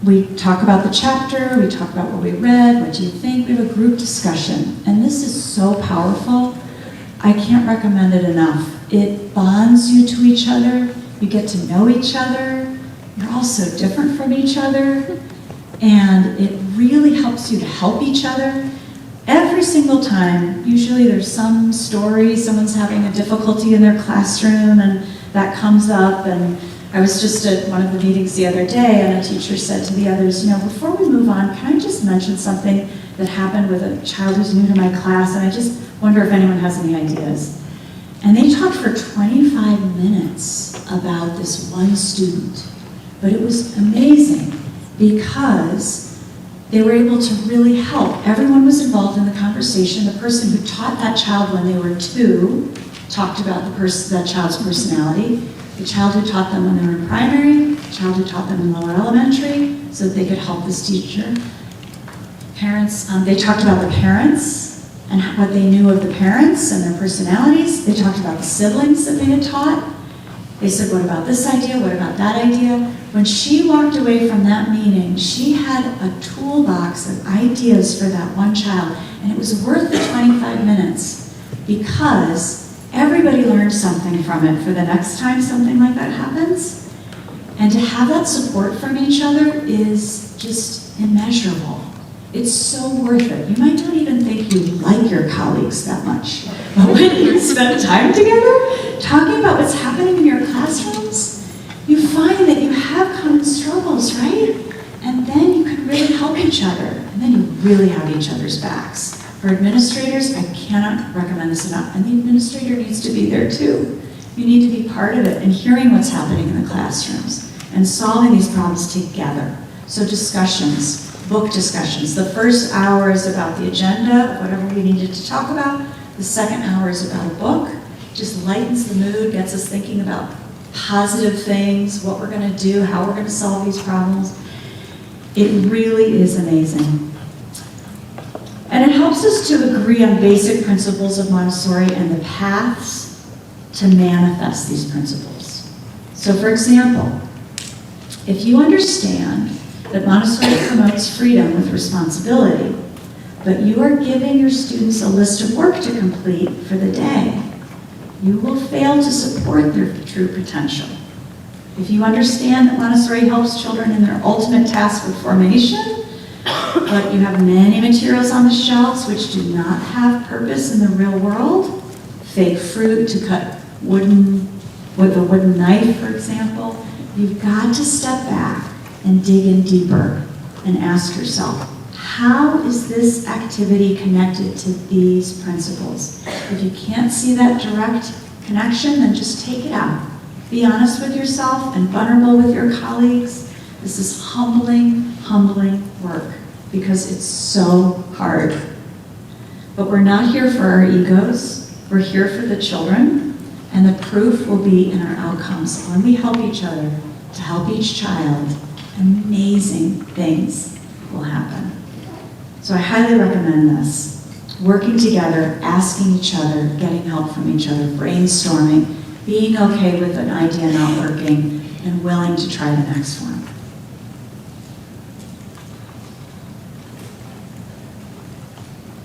we talk about the chapter, we talk about what we read, what do you think, we have a group discussion. And this is so powerful. I can't recommend it enough. It bonds you to each other, you get to know each other, you're all so different from each other, and it really helps you to help each other. Every single time, usually there's some story, someone's having a difficulty in their classroom, and that comes up. And I was just at one of the meetings the other day, and a teacher said to the others, you know, before we move on, can I just mention something that happened with a child who's new to my class, and I just wonder if anyone has any ideas. And they talked for 25 minutes about this one student, but it was amazing because they were able to really help. Everyone was involved in the conversation. The person who taught that child when they were 2 talked about that child's personality. The child who taught them when they were in primary, the child who taught them in lower elementary, so that they could help this teacher. Parents, they talked about the parents and what they knew of the parents and their personalities. They talked about the siblings that they had taught. They said, what about this idea? What about that idea? When she walked away from that meeting, she had a toolbox of ideas for that one child, and it was worth the 25 minutes because everybody learned something from it for the next time something like that happens. And to have that support from each other is just immeasurable. It's so worth it. You might not even think you like your colleagues that much, but when you spend time together talking about what's happening in your classrooms, you find that you have common struggles, right? And then you can really help each other, and then you really have each other's backs. For administrators, I cannot recommend this enough, and the administrator needs to be there too. You need to be part of it and hearing what's happening in the classrooms and solving these problems together. So discussions. Book discussions. The first hour is about the agenda, of whatever we needed to talk about. The second hour is about a book. Just lightens the mood, gets us thinking about positive things, what we're going to do, how we're going to solve these problems. It really is amazing. And it helps us to agree on basic principles of Montessori and the paths to manifest these principles. So for example, if you understand that Montessori promotes freedom with responsibility, but you are giving your students a list of work to complete for the day, you will fail to support their true potential. If you understand that Montessori helps children in their ultimate task of formation, but you have many materials on the shelves which do not have purpose in the real world, fake fruit to cut wooden with a wooden knife, for example, you've got to step back and dig in deeper and ask yourself, how is this activity connected to these principles? If you can't see that direct connection, then just take it out. Be honest with yourself and vulnerable with your colleagues. This is humbling, humbling work because it's so hard. But we're not here for our egos. We're here for the children, and the proof will be in our outcomes. When we help each other to help each child, amazing things will happen. So I highly recommend this. Working together, asking each other, getting help from each other, brainstorming, being okay with an idea not working, and willing to try the next one.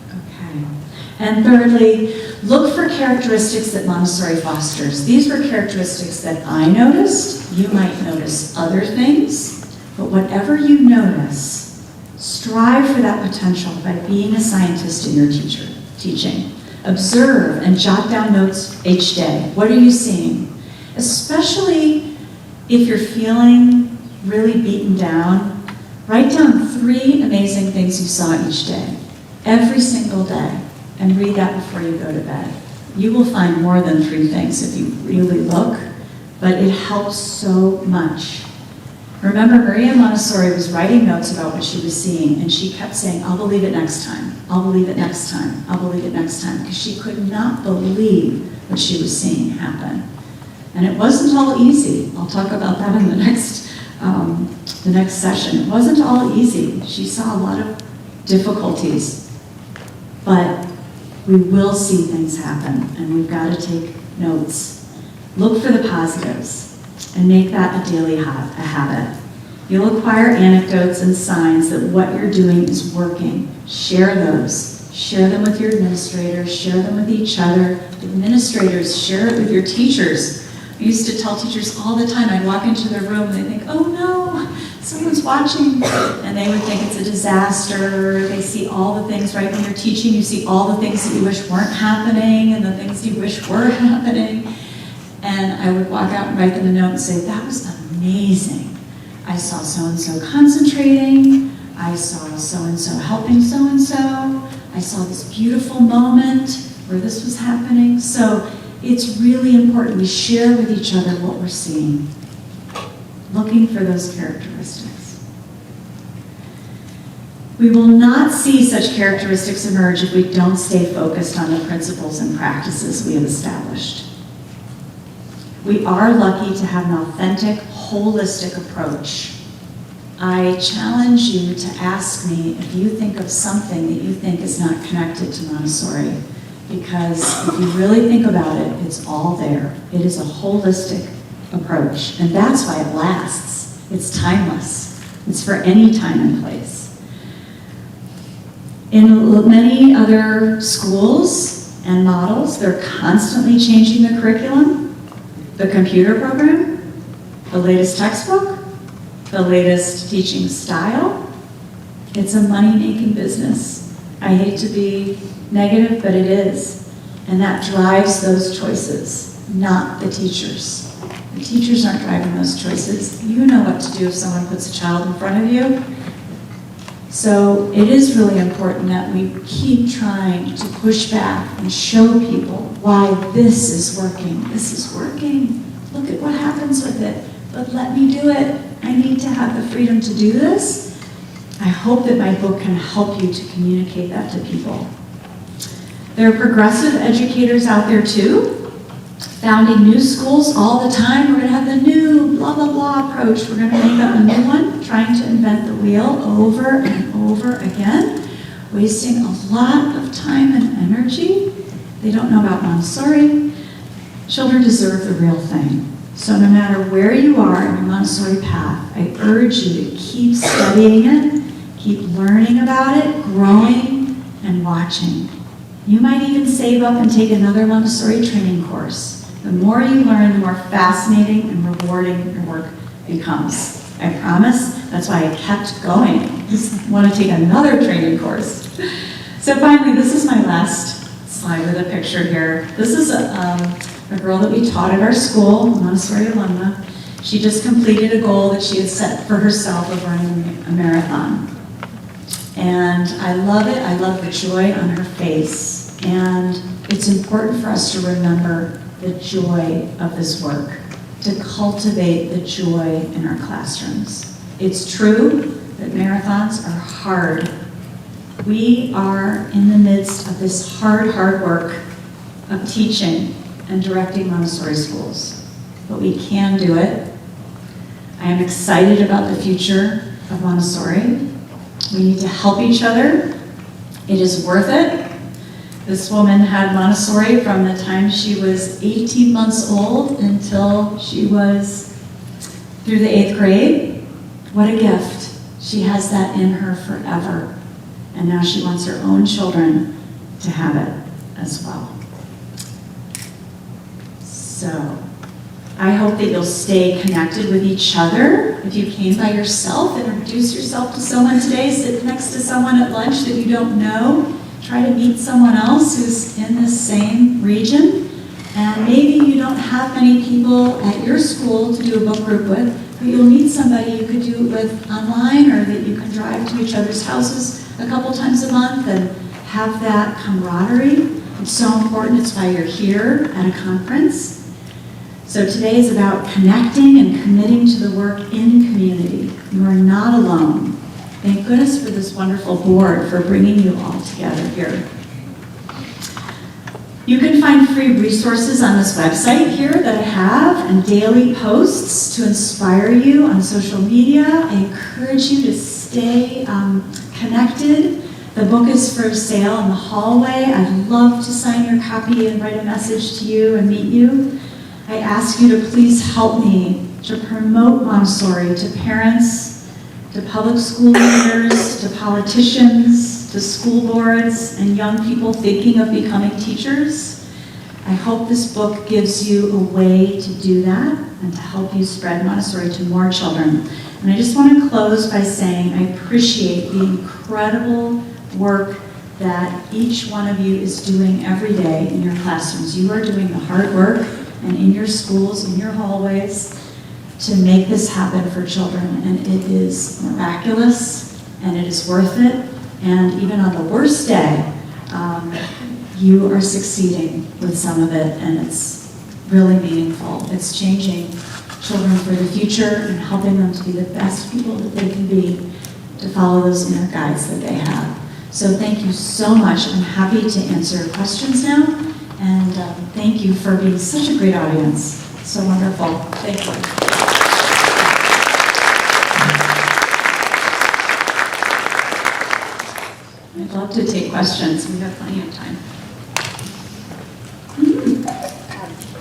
Okay. And thirdly, look for characteristics that Montessori fosters. These were characteristics that I noticed. You might notice other things, but whatever you notice, strive for that potential by being a scientist in your teaching. Observe and jot down notes each day. What are you seeing? Especially if you're feeling really beaten down, write down 3 amazing things you saw each day, every single day, and read that before you go to bed. You will find more than 3 things if you really look, but it helps so much. Remember, Maria Montessori was writing notes about what she was seeing, and she kept saying, I'll believe it next time, I'll believe it next time, I'll believe it next time, because she could not believe what she was seeing happen. And it wasn't all easy. I'll talk about that in the next session. It wasn't all easy. She saw a lot of difficulties, but we will see things happen, and we've got to take notes. Look for the positives and make that a daily habit. You'll acquire anecdotes and signs that what you're doing is working. Share those. Share them with your administrators. Share them with each other. Administrators, share it with your teachers. I used to tell teachers all the time, I'd walk into their room and they think, oh no, someone's watching. And they would think it's a disaster. They see all the things, right? When you're teaching, you see all the things that you wish weren't happening and the things you wish were happening. And I would walk out and write them a note and say, that was amazing. I saw so-and-so concentrating. I saw so-and-so helping so-and-so. I saw this beautiful moment where this was happening. So it's really important we share with each other what we're seeing, looking for those characteristics. We will not see such characteristics emerge if we don't stay focused on the principles and practices we have established. We are lucky to have an authentic, holistic approach. I challenge you to ask me if you think of something that you think is not connected to Montessori, because if you really think about it, it's all there. It is a holistic approach, and that's why it lasts. It's timeless. It's for any time and place. In many other schools and models, they're constantly changing the curriculum, the computer program, the latest textbook, the latest teaching style. It's a money-making business. I hate to be negative, but it is. And that drives those choices, not the teachers. The teachers aren't driving those choices. You know what to do if someone puts a child in front of you. So it is really important that we keep trying to push back and show people why this is working. This is working. Look at what happens with it. But let me do it. I need to have the freedom to do this. I hope that my book can help you to communicate that to people. There are progressive educators out there too, founding new schools all the time. We're going to have the new blah, blah, blah approach. We're going to make up a new one, trying to invent the wheel over and over again, wasting a lot of time and energy. They don't know about Montessori. Children deserve the real thing. So no matter where you are in your Montessori path, I urge you to keep studying it, keep learning about it, growing, and watching. You might even save up and take another Montessori training course. The more you learn, the more fascinating and rewarding your work becomes. I promise. That's why I kept going. I just want to take another training course. So finally, this is my last slide with a picture here. This is a girl that we taught at our school, a Montessori alumna. She just completed a goal that she had set for herself of running a marathon. And I love it. I love the joy on her face. And it's important for us to remember the joy of this work, to cultivate the joy in our classrooms. It's true that marathons are hard. We are in the midst of this hard work of teaching and directing Montessori schools, but we can do it. I am excited about the future of Montessori. We need to help each other. It is worth it. This woman had Montessori from the time she was 18 months old until she was through the 8th grade. What a gift. She has that in her forever. And now she wants her own children to have it as well. So, I hope that you'll stay connected with each other. If you came by yourself, introduce yourself to someone today. Sit next to someone at lunch that you don't know. Try to meet someone else who's in the same region. And maybe you don't have many people at your school to do a book group with, but you'll meet somebody you could do it with online, or that you can drive to each other's houses a couple times a month and have that camaraderie. It's so important. It's why you're here at a conference. So today is about connecting and committing to the work in community. You are not alone. Thank goodness for this wonderful board for bringing you all together here. You can find free resources on this website here that I have, and daily posts to inspire you on social media. I encourage you to stay connected. The book is for sale in the hallway. I'd love to sign your copy and write a message to you and meet you. I ask you to please help me to promote Montessori to parents, to public school leaders, to politicians, to school boards, and young people thinking of becoming teachers. I hope this book gives you a way to do that and to help you spread Montessori to more children. And I just want to close by saying I appreciate the incredible work that each one of you is doing every day in your classrooms. You are doing the hard work, and in your schools, in your hallways, to make this happen for children. And it is miraculous, and it is worth it. And even on the worst day, you are succeeding with some of it, and it's really meaningful. It's changing children for the future and helping them to be the best people that they can be, to follow those inner guides that they have. So thank you so much. I'm happy to answer questions now. And thank you for being such a great audience. So wonderful. Thank you. I'd love to take questions. We have plenty of time.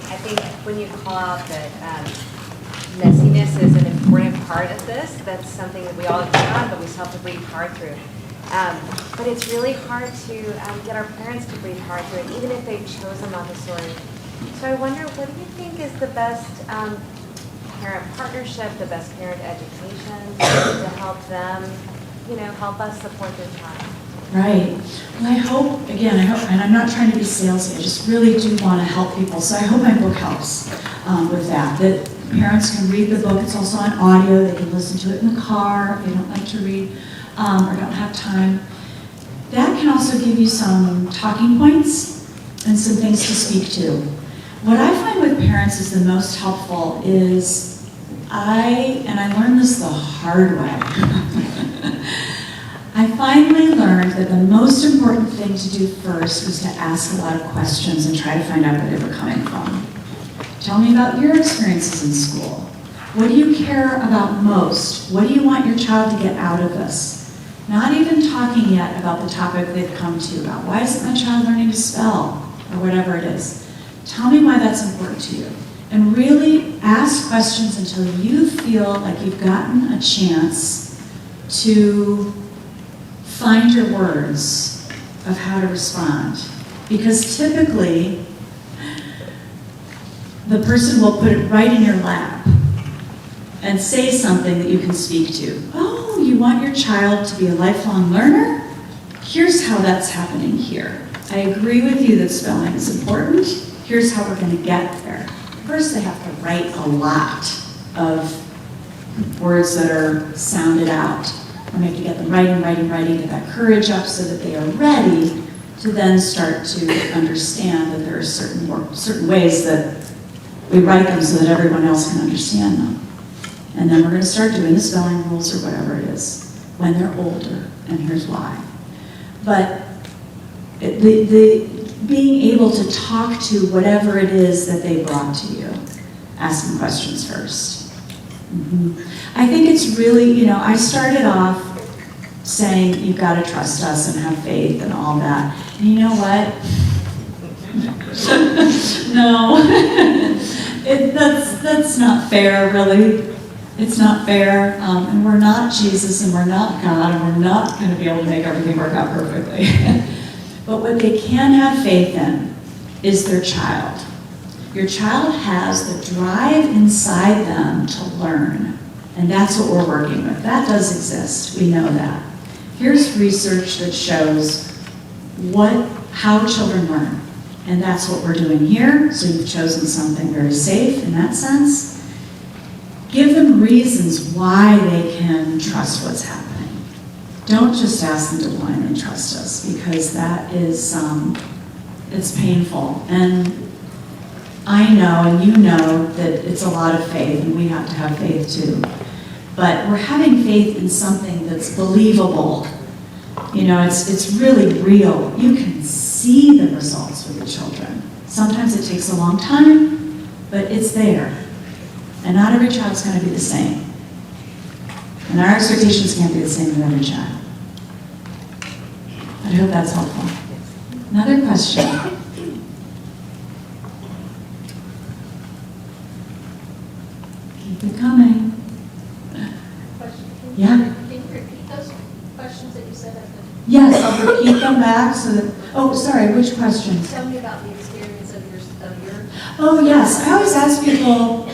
I think when you call out that messiness is an important part of this, that's something that we all agree on, but we still have to breathe hard through. But it's really hard to get our parents to breathe hard through it, even if they've chosen Montessori. So I wonder, what do you think is the best parent partnership, the best parent education to help them, help us support their child? Right. Well, I hope, and I'm not trying to be salesy, I just really do want to help people. So I hope my book helps with that parents can read the book. It's also on audio. They can listen to it in the car if they don't like to read or don't have time. That can also give you some talking points and some things to speak to. What I find with parents is the most helpful is I learned this the hard way. I finally learned that the most important thing to do first was to ask a lot of questions and try to find out where they were coming from. Tell me about your experiences in school. What do you care about most? What do you want your child to get out of this? Not even talking yet about the topic they've come to you about. Why isn't my child learning to spell? Or whatever it is. Tell me why that's important to you. And really ask questions until you feel like you've gotten a chance to find your words of how to respond. Because typically, the person will put it right in your lap and say something that you can speak to. Oh, you want your child to be a lifelong learner? Here's how that's happening here. I agree with you that spelling is important. here's how we're going to get there. First, they have to write a lot of words that are sounded out. And we have to get them writing, get that courage up so that they are ready to then start to understand that there are certain ways that we write them so that everyone else can understand them. And then we're going to start doing the spelling rules or whatever it is when they're older, and here's why. But the being able to talk to whatever it is that they brought to you, asking questions first. I think it's really, I started off saying you've got to trust us and have faith and all that. And you know what? No, that's not fair, really. It's not fair, and we're not Jesus, and we're not God, and we're not going to be able to make everything work out perfectly. But what they can have faith in is their child. Your child has the drive inside them to learn, and that's what we're working with. That does exist. We know that. Here's research that shows how children learn, and that's what we're doing here. So you've chosen something very safe in that sense. Give them reasons why they can trust what's happening. Don't just ask them to blindly trust us, because that is, it's painful. And I know, and you know, that it's a lot of faith, and we have to have faith too. But we're having faith in something that's believable. It's really real. You can see the results with the children. Sometimes it takes a long time, but it's there. And not every child's going to be the same. And our expectations can't be the same with every child. I hope that's helpful. Another question. Keep it coming. Question. Yeah. Can you repeat those questions that you said at the... Yes, I'll repeat them back so that, oh, sorry, which questions? Tell me about the experience of your... Oh, yes, I always ask people,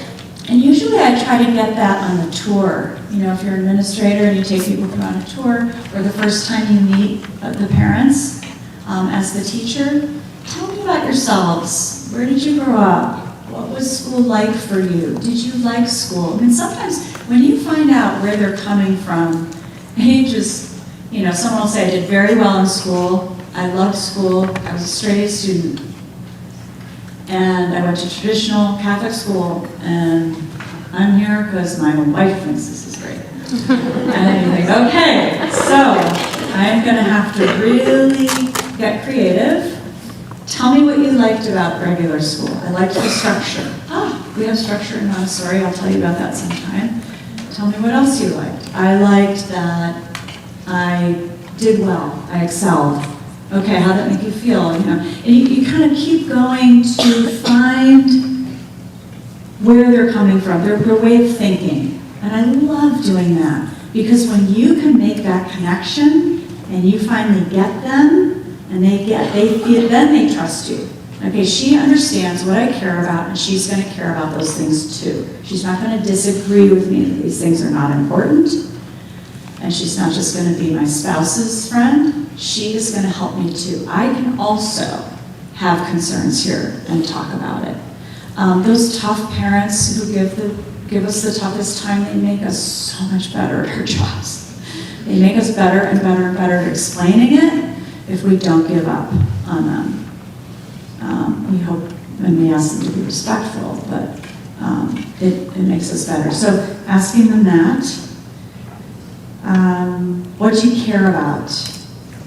and usually I try to get that on the tour. If you're an administrator and you take people through on a tour, or the first time you meet the parents as the teacher, tell me about yourselves. Where did you grow up? What was school like for you? Did you like school? I mean, sometimes when you find out where they're coming from, you just, someone will say, I did very well in school. I loved school. I was a straight A student. And I went to traditional Catholic school, and I'm here because my wife thinks this is great. And you think, okay, so I'm going to have to really get creative. Tell me what you liked about regular school. I liked the structure. We have structure in Montessori. I'll tell you about that sometime. Tell me what else you liked. I liked that I did well. I excelled. Okay, how did that make you feel? And you kind of keep going to find where they're coming from, their way of thinking. And I love doing that, because when you can make that connection and you finally get them, and then they trust you. Okay, she understands what I care about, and she's going to care about those things too. She's not going to disagree with me that these things are not important, and she's not just going to be my spouse's friend. She is going to help me too. I can also have concerns here and talk about it. Those tough parents who give us the toughest time, they make us so much better at our jobs. They make us better and better and better at explaining it if we don't give up on them. We hope, and we ask them to be respectful, but it makes us better. So asking them that, what do you care about?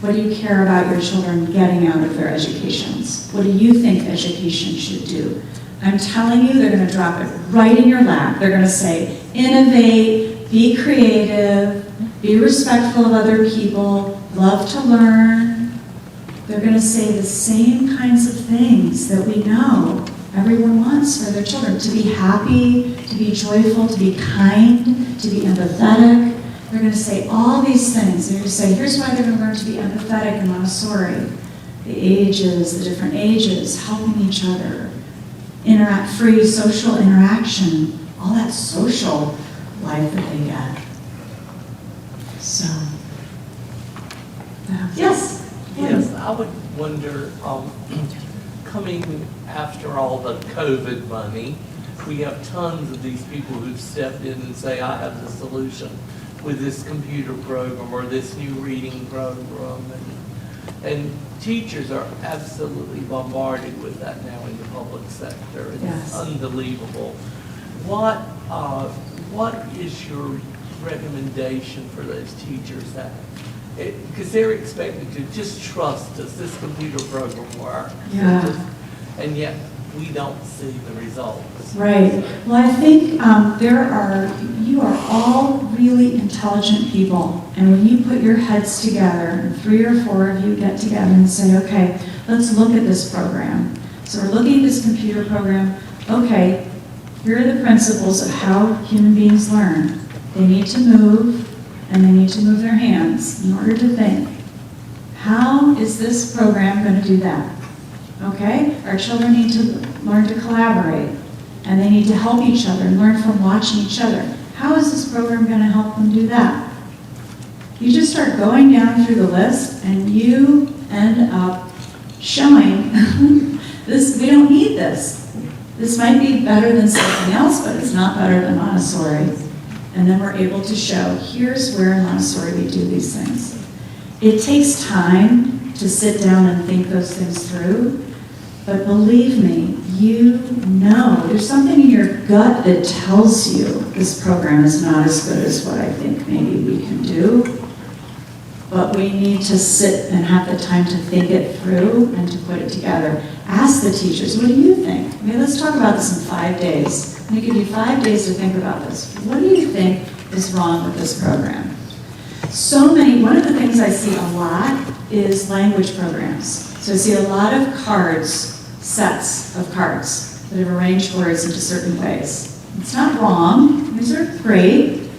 What do you care about your children getting out of their educations? What do you think education should do? I'm telling you, they're going to drop it right in your lap. They're going to say, innovate, be creative, be respectful of other people, love to learn. They're going to say the same kinds of things that we know everyone wants for their children. To be happy, to be joyful, to be kind, to be empathetic. They're going to say all these things. They're going to say, here's why they're going to learn to be empathetic in Montessori. The ages, the different ages, helping each other. Free social interaction, all that social life that they get. So, yes? Yes, I would wonder, coming after all the COVID money, we have tons of these people who've stepped in and say, I have the solution with this computer program or this new reading program. And teachers are absolutely bombarded with that now in the public sector. It's Yes. unbelievable. What is your recommendation for those teachers that, because they're expected to just trust us, this computer program works. Yeah. And yet we don't see the results. Right. Well, I think you are all really intelligent people. And when you put your heads together, and 3 or 4 of you get together and say, okay, let's look at this program. So we're looking at this computer program. Okay, here are the principles of how human beings learn. They need to move, and they need to move their hands in order to think. How is this program going to do that? Okay? Our children need to learn to collaborate, and they need to help each other and learn from watching each other. How is this program going to help them do that? You just start going down through the list, and you end up showing this. We don't need this. This might be better than something else, but it's not better than Montessori. And then we're able to show, here's where in Montessori we do these things. It takes time to sit down and think those things through, but believe me, you know, there's something in your gut that tells you this program is not as good as what I think maybe we can do. But we need to sit and have the time to think it through and to put it together. Ask the teachers, what do you think? I mean, let's talk about this in 5 days. I'm going to give you 5 days to think about this. What do you think is wrong with this program? One of the things I see a lot is language programs. So I see a lot of cards, sets of cards that have arranged words into certain ways. It's not wrong, these are great,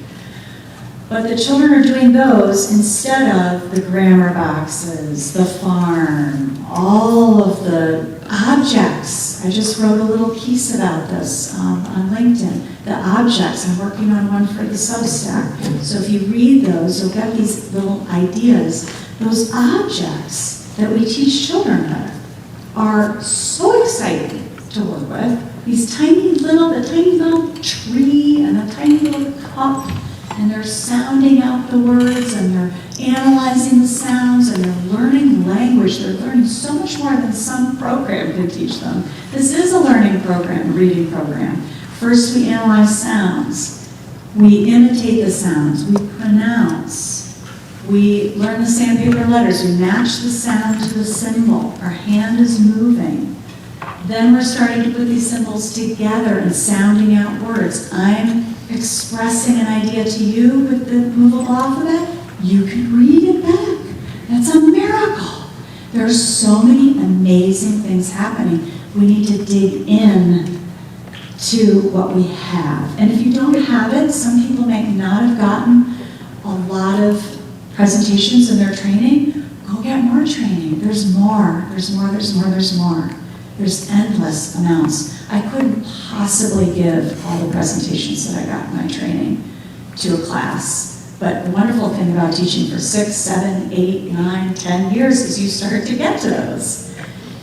but the children are doing those instead of the grammar boxes, the farm, all of the objects. I just wrote a little piece about this on LinkedIn. The objects, I'm working on one for the Substack. So if you read those, you'll get these little ideas. Those objects that we teach children with are so exciting to work with. These the tiny little tree and the tiny little cup, and they're sounding out the words, and they're analyzing the sounds, and they're learning language. They're learning so much more than some program can teach them. This is a learning program, a reading program. First, we analyze sounds. We imitate the sounds. We pronounce. We learn the sandpaper letters. We match the sound to the symbol. Our hand is moving. Then we're starting to put these symbols together and sounding out words. I'm expressing an idea to you with the movable alphabet. You can read it back. That's a miracle. There are so many amazing things happening. We need to dig in to what we have. And if you don't have it, some people may not have gotten a lot of presentations in their training. Go get more training. There's more. There's more. There's more. There's more. There's endless amounts. I couldn't possibly give all the presentations that I got in my training to a class. But the wonderful thing about teaching for 6, 7, 8, 9, 10 years is you start to get to those.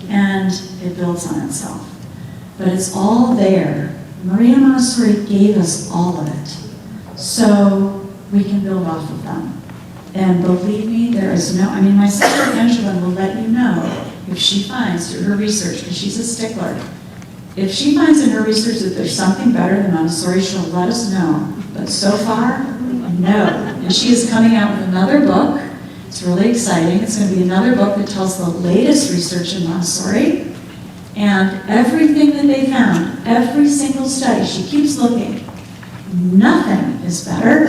And it builds on itself. But it's all there. Maria Montessori gave us all of it. So we can build off of them. And believe me, there is my sister Angela will let you know if she finds through her research, because she's a stickler, if she finds in her research that there's something better than Montessori, she'll let us know. But so far, no. And she is coming out with another book. It's really exciting. It's going to be another book that tells the latest research in Montessori. And everything that they found, every single study, she keeps looking. Nothing is better.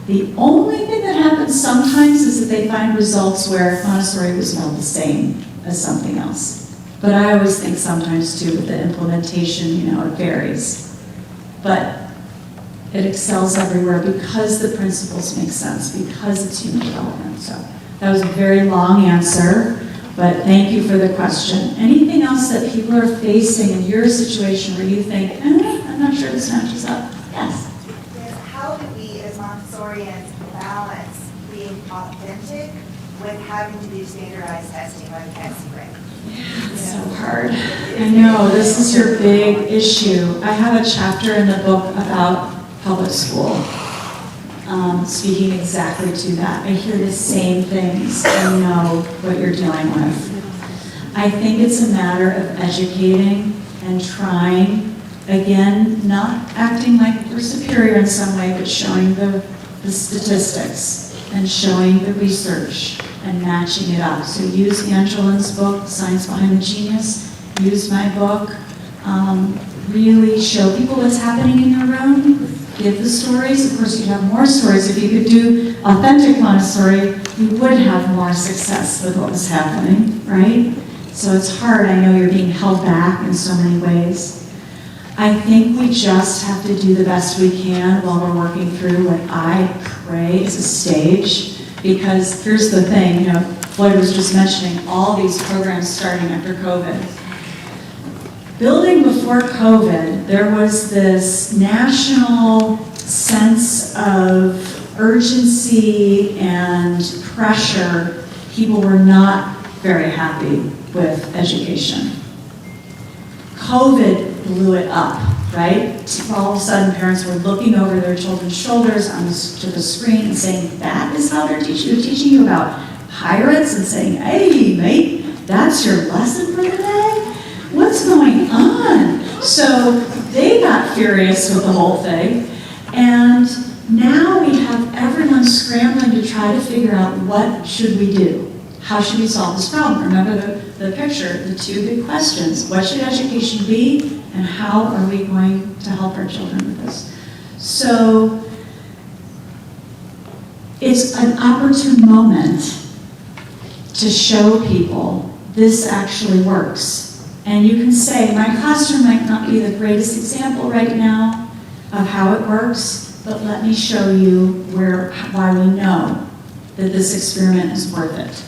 The only thing that happens sometimes is that they find results where Montessori was not the same as something else. But I always think sometimes too with the implementation, it varies. But it excels everywhere because the principles make sense, because it's human development. So that was a very long answer, but thank you for the question. Anything else that people are facing in your situation where you think, I'm not sure this matches up? Yes. How do we, as Montessorians, balance being authentic with having to do standardized testing like X-ray? It's so hard. I know, this is your big issue. I have a chapter in the book about public school, speaking exactly to that. I hear the same things. I know what you're dealing with. I think it's a matter of educating and trying, again, not acting like we're superior in some way, but showing the statistics and showing the research and matching it up. So use Angela's book, Science Behind the Genius, use my book, really show people what's happening in your room, give the stories. Of course, you'd have more stories. If you could do authentic Montessori, you would have more success with what was happening, right? So it's hard. I know you're being held back in so many ways. I think we just have to do the best we can while we're working through what I pray is a stage. Because here's the thing, Floyd was just mentioning all these programs starting after COVID. Building before COVID, there was this national sense of urgency and pressure. People were not very happy with education. COVID blew it up, right? All of a sudden, parents were looking over their children's shoulders to the screen and saying, that is how they're teaching you about pirates, and saying, hey, mate, that's your lesson for the day? What's going on? So they got furious with the whole thing. And now we have everyone scrambling to try to figure out what should we do? How should we solve this problem? Remember the picture, the two big questions. What should education be? And how are we going to help our children with this? So it's an opportune moment to show people this actually works. And you can say, my classroom might not be the greatest example right now of how it works, but let me show you why we know that this experiment is worth it.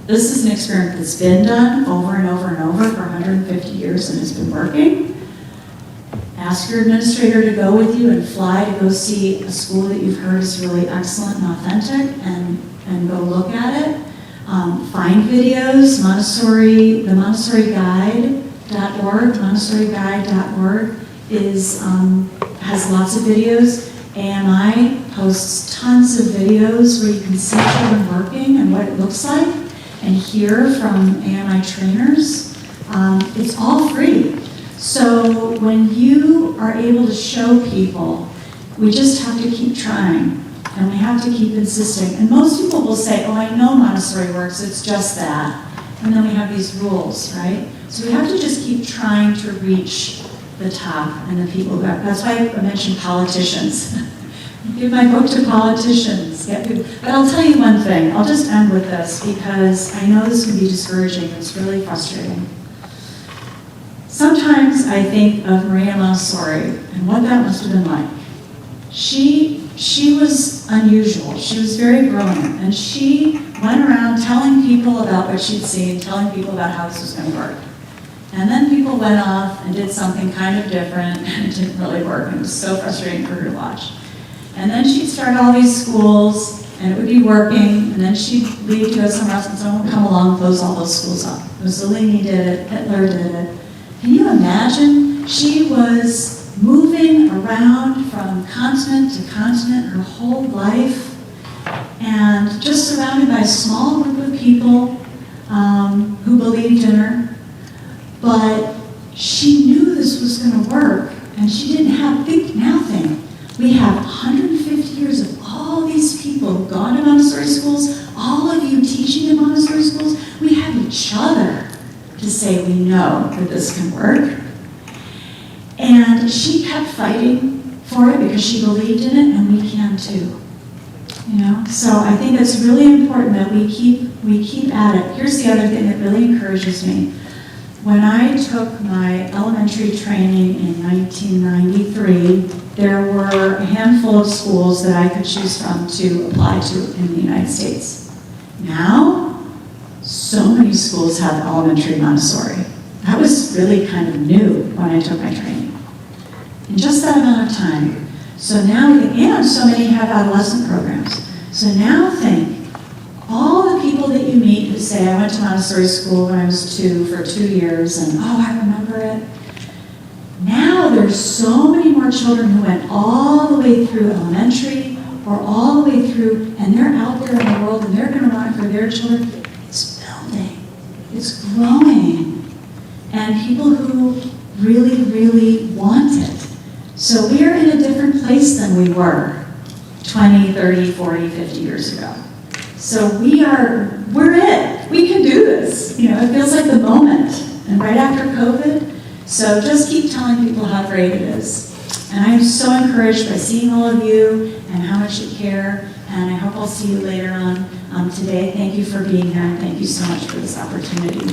This is an experiment that's been done over and over and over for 150 years and has been working. Ask your administrator to go with you and fly to go see a school that you've heard is really excellent and authentic, and go look at it. Find videos, Montessori, the MontessoriGuide.org, MontessoriGuide.org has lots of videos. AMI posts tons of videos where you can see children working and what it looks like, and hear from AMI trainers. It's all free. So when you are able to show people, we just have to keep trying, and we have to keep insisting. And most people will say, oh, I know Montessori works, it's just that. And then we have these rules, right? So we have to just keep trying to reach the top and the people who are, that's why I mentioned politicians. Give my book to politicians. But I'll tell you one thing, I'll just end with this, because I know this can be discouraging, it's really frustrating. Sometimes I think of Maria Montessori and what that must have been like. She was unusual, she was very brilliant, and she went around telling people about what she'd seen, telling people about how this was going to work. And then people went off and did something kind of different, and it didn't really work, and it was so frustrating for her to watch. And then she'd start all these schools, and it would be working, and then she'd leave to go somewhere else, and someone would come along and close all those schools up. Mussolini did it, Hitler did it. Can you imagine? She was moving around from continent to continent her whole life, and just surrounded by a small group of people who believed in her. But she knew this was going to work, and she didn't have, now think, we have 150 years of all these people who've gone to Montessori schools, all of you teaching in Montessori schools. We have each other to say we know that this can work. And she kept fighting for it because she believed in it, and we can too. So I think it's really important that we keep at it. Here's the other thing that really encourages me. When I took my elementary training in 1993, there were a handful of schools that I could choose from to apply to in the United States. Now, so many schools have elementary Montessori. That was really kind of new when I took my training. In just that amount of time. So now, and so many have adolescent programs. So now think, all the people to say, I went to Montessori school when I was 2 for 2 years, and I remember it. Now there's so many more children who went all the way through elementary or all the way through, and they're out there in the world and they're going to want it for their children. It's building. It's growing. And people who really, really want it. So we are in a different place than we were 20, 30, 40, 50 years ago. So we're it. We can do this. You know, it feels like the moment. And right after COVID, so just keep telling people how great it is. And I'm so encouraged by seeing all of you and how much you care. And I hope I'll see you later on today. Thank you for being here, and thank you so much for this opportunity.